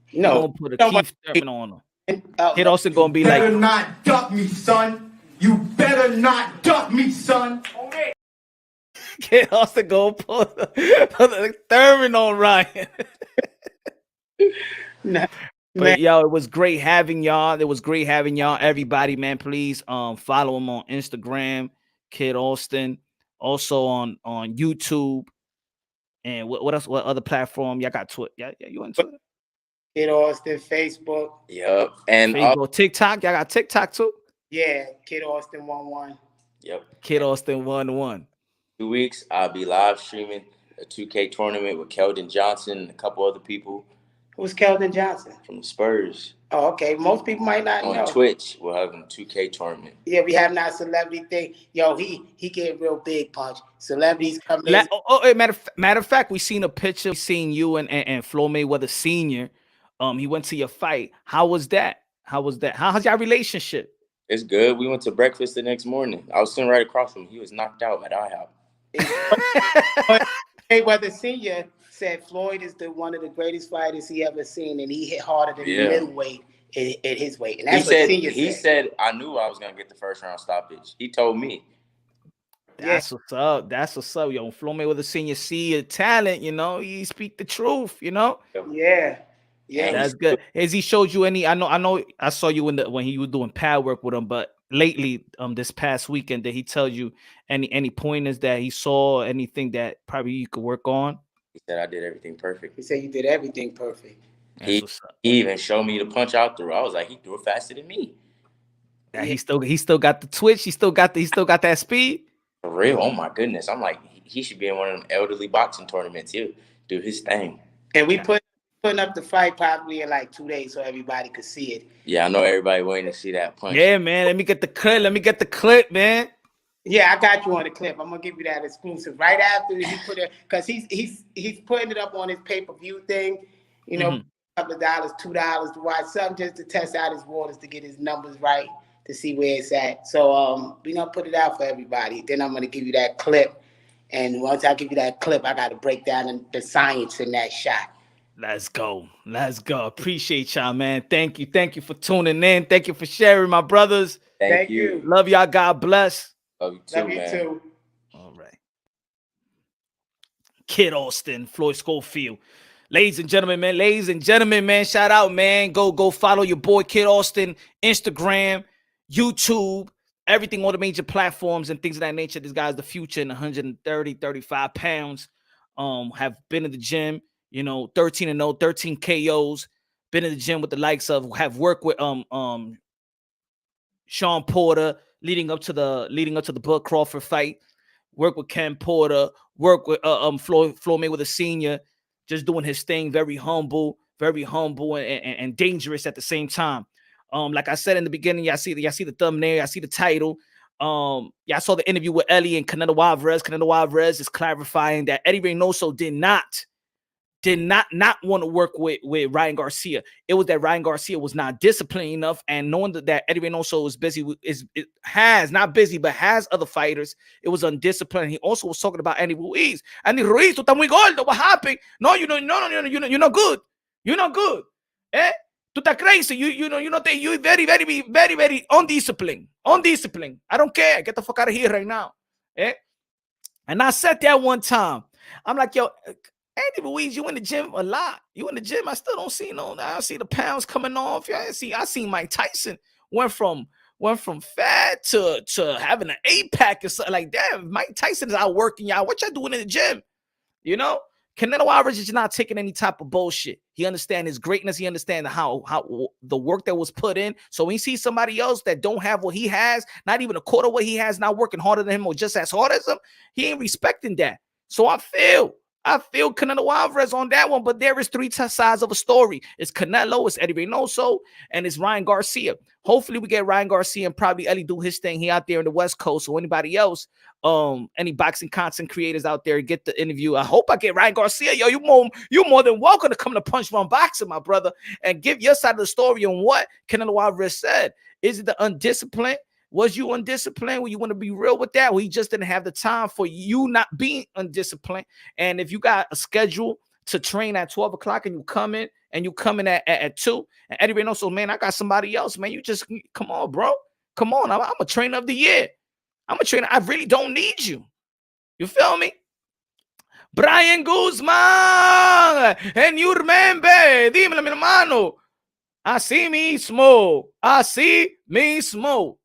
He gonna put a Keith Thurman on him. Kid Austin gonna be like, better not duck me, son. You better not duck me, son. Kid Austin gonna pull the Thurman on Ryan. Nah, But yo, it was great having y'all. It was great having y'all. Everybody, man, please follow him on Instagram, Kid Austin. Also on YouTube. And what else? What other platform? Y'all got Twitter? Yeah, you on Twitter? Kid Austin, Facebook. yep. And Facebook, TikTok. Y'all got TikTok too? Yeah, Kid Austin 11. yep. Kid Austin 1-1. 2 weeks, I'll be live streaming a 2K tournament with Keldon Johnson and a couple other people Who's Keldon Johnson? from the Spurs. Oh, okay. Most people might not On know. Twitch, we'll have a 2K tournament. Yeah, we have not celebrity thing. Yo, he get real big punch. Celebrities come in. Matter of fact, we seen a picture. We seen you and Floyd Mayweather Sr. He went to your fight. How was that? How's your relationship? It's good. We went to breakfast the next morning. I was sitting right across from him. He was knocked out at IHOP. Mayweather Sr. said Floyd is one of the greatest fighters he ever seen, and he hit harder than middleweight at his weight. And that's he said, I knew I was going to get the first round stoppage. He told me. That's what's up. That's what's up, yo. Floyd Mayweather Sr. see your talent, he speak the truth, Yeah. Yeah. That's good. Has he showed you any? I know I saw you when he was doing pad work with him, but lately, this past weekend, did he tell you any pointers that he saw, anything that probably you could work on? He said I did everything perfect. He said you did everything perfect. He even showed me the punch out threw. I was like, he threw it faster than me. Yeah, he still got the twitch. He still got that speed. For real. Oh my goodness. I'm like, he should be in one of them elderly boxing tournaments. He'll do his thing. And we putting up the fight probably in like 2 days so everybody could see it. Yeah, I know everybody waiting to see that punch. Yeah, man. Let me get the clip, man. Yeah, I got you on the clip. I'm gonna give you that exclusive right after he put it, because he's putting it up on his pay-per-view thing. A couple of dollars, $2 to watch something just to test out his waters, to get his numbers right, to see where it's at. So we're gonna put it out for everybody. Then I'm gonna give you that clip. And once I give you that clip, I gotta break down the science in that shot. Let's go. Appreciate y'all, man. Thank you for tuning in. Thank you for sharing, my brothers. Thank you. Love y'all. God bless. Love you too, Love you man. too. All right. Kid Austin, Floyd Schofield. Ladies and gentlemen, man. Shout out, man. Go follow your boy Kid Austin, Instagram, YouTube, everything on the major platforms and things of that nature. This guy's the future in 130, 35 pounds. Have been in the gym, 13-0, 13 KOs. Been in the gym with the likes of, have worked with Sean Porter leading up to the Bud Crawford fight. Work with Ken Porter. Work with Floyd Mayweather Sr. Just doing his thing. Very humble and dangerous at the same time. Like I said in the beginning, y'all see the thumbnail, y'all see the title. Y'all saw the interview with Eddy and Canelo Alvarez. Canelo Alvarez is clarifying that Eddy Reynoso did not want to work with Ryan Garcia. It was that Ryan Garcia was not disciplined enough, and knowing that Eddy Reynoso is busy, has other fighters. It was undisciplined. He also was talking about Andy Ruiz. Andy Ruiz, tú estás muy gordo. What happened? No, you're not good. You're not good. Tú estás crazy. You're very, very, very, very undisciplined. I don't care. Get the fuck out of here right now. Eh? And I said that one time. I'm like, yo, Andy Ruiz, you in the gym a lot. You in the gym. I still don't see I don't see the pounds coming off. Yeah, I seen Mike Tyson went from fat to having an 8-pack or something like that. Mike Tyson is out working y'all. What y'all doing in the gym? You know? Canelo Alvarez is not taking any type of bullshit. He understands his greatness. He understands how the work that was put in. So when he sees somebody else that don't have what he has, not even a quarter what he has, not working harder than him or just as hard as him, he ain't respecting that. So I feel Canelo Alvarez on that one, but there is three sides of a story. It's Canelo, it's Eddy Reynoso, and it's Ryan Garcia. Hopefully we get Ryan Garcia and probably Eddy do his thing. He out there in the West Coast, or anybody else, any boxing content creators out there, get the interview. I hope I get Ryan Garcia. Yo, you're more than welcome to come to Punch Run Boxing, my brother, and give your side of the story on what Canelo Alvarez said. Is it the undisciplined? Was you undisciplined? Well, you want to be real with that? Well, he just didn't have the time for you not being undisciplined. And if you got a schedule to train at 12 o'clock and you come in at 2, and Eddy Reynoso, man, I got somebody else, man. You just, come on, bro. Come on. I'm a trainer of the year. I'm a trainer. I really don't need you. You feel me? Brian Guzman. And you remember, dímelo, mi hermano. Así mismo.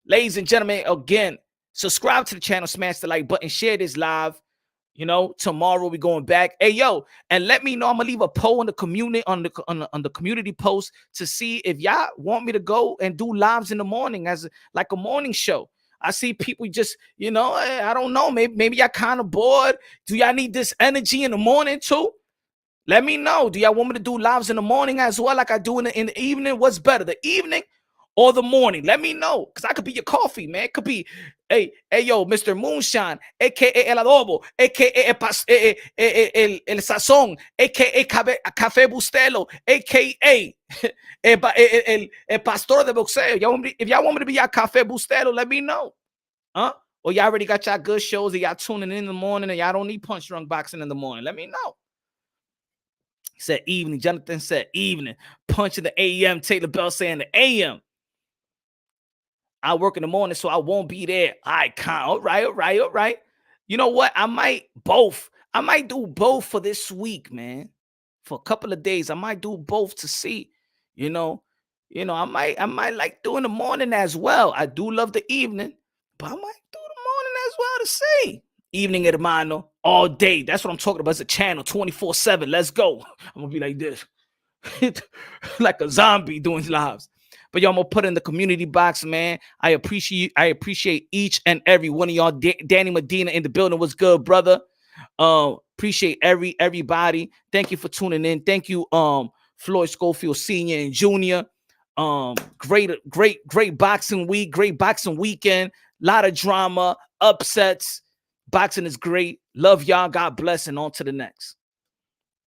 Ladies and gentlemen, again, subscribe to the channel, smash the like button, share this live. You know, tomorrow we're going back. Hey, yo, and let me know. I'm gonna leave a poll in the community on the community post to see if y'all want me to go and do lives in the morning as like a morning show. I see people just, you know, I don't know. Maybe y'all kind of bored. Do y'all need this energy in the morning too? Let me know. Do y'all want me to do lives in the morning as well, like I do in the evening? What's better, the evening or the morning? Let me know, because I could be your coffee, man. It could be, hey, yo, Mr. Moonshine, a.k.a. El Adobo, a.k.a. El Sazón, a.k.a. Café Bustelo, a.k.a. El Pastor de Boxeo. If y'all want me to be your Café Bustelo, let me know. Huh? Or y'all already got y'all good shows and y'all tuning in the morning and y'all don't need Punch Drunk Boxing in the morning. Let me know. He said evening. Jonathan said evening. Punch in the AM. Taylor Bell saying the AM. I work in the morning, so I won't be there. All right. You know what? I might do both for this week, man. For a couple of days, I might do both to see. You know, I might like doing the morning as well. I do love the evening, but I might do the morning as well to see. Evening, hermano, all day. That's what I'm talking about. It's a channel 24/7. Let's go. I'm gonna be like this, like a zombie doing lives. But y'all, I'm gonna put in the community box, man. I appreciate each and every one of y'all. Danny Medina in the building. What's good, brother? Appreciate everybody. Thank you for tuning in. Thank you, Floyd Schofield Sr. and Jr. Great boxing week, great boxing weekend. A lot of drama, upsets. Boxing is great. Love y'all. God bless, and on to the next.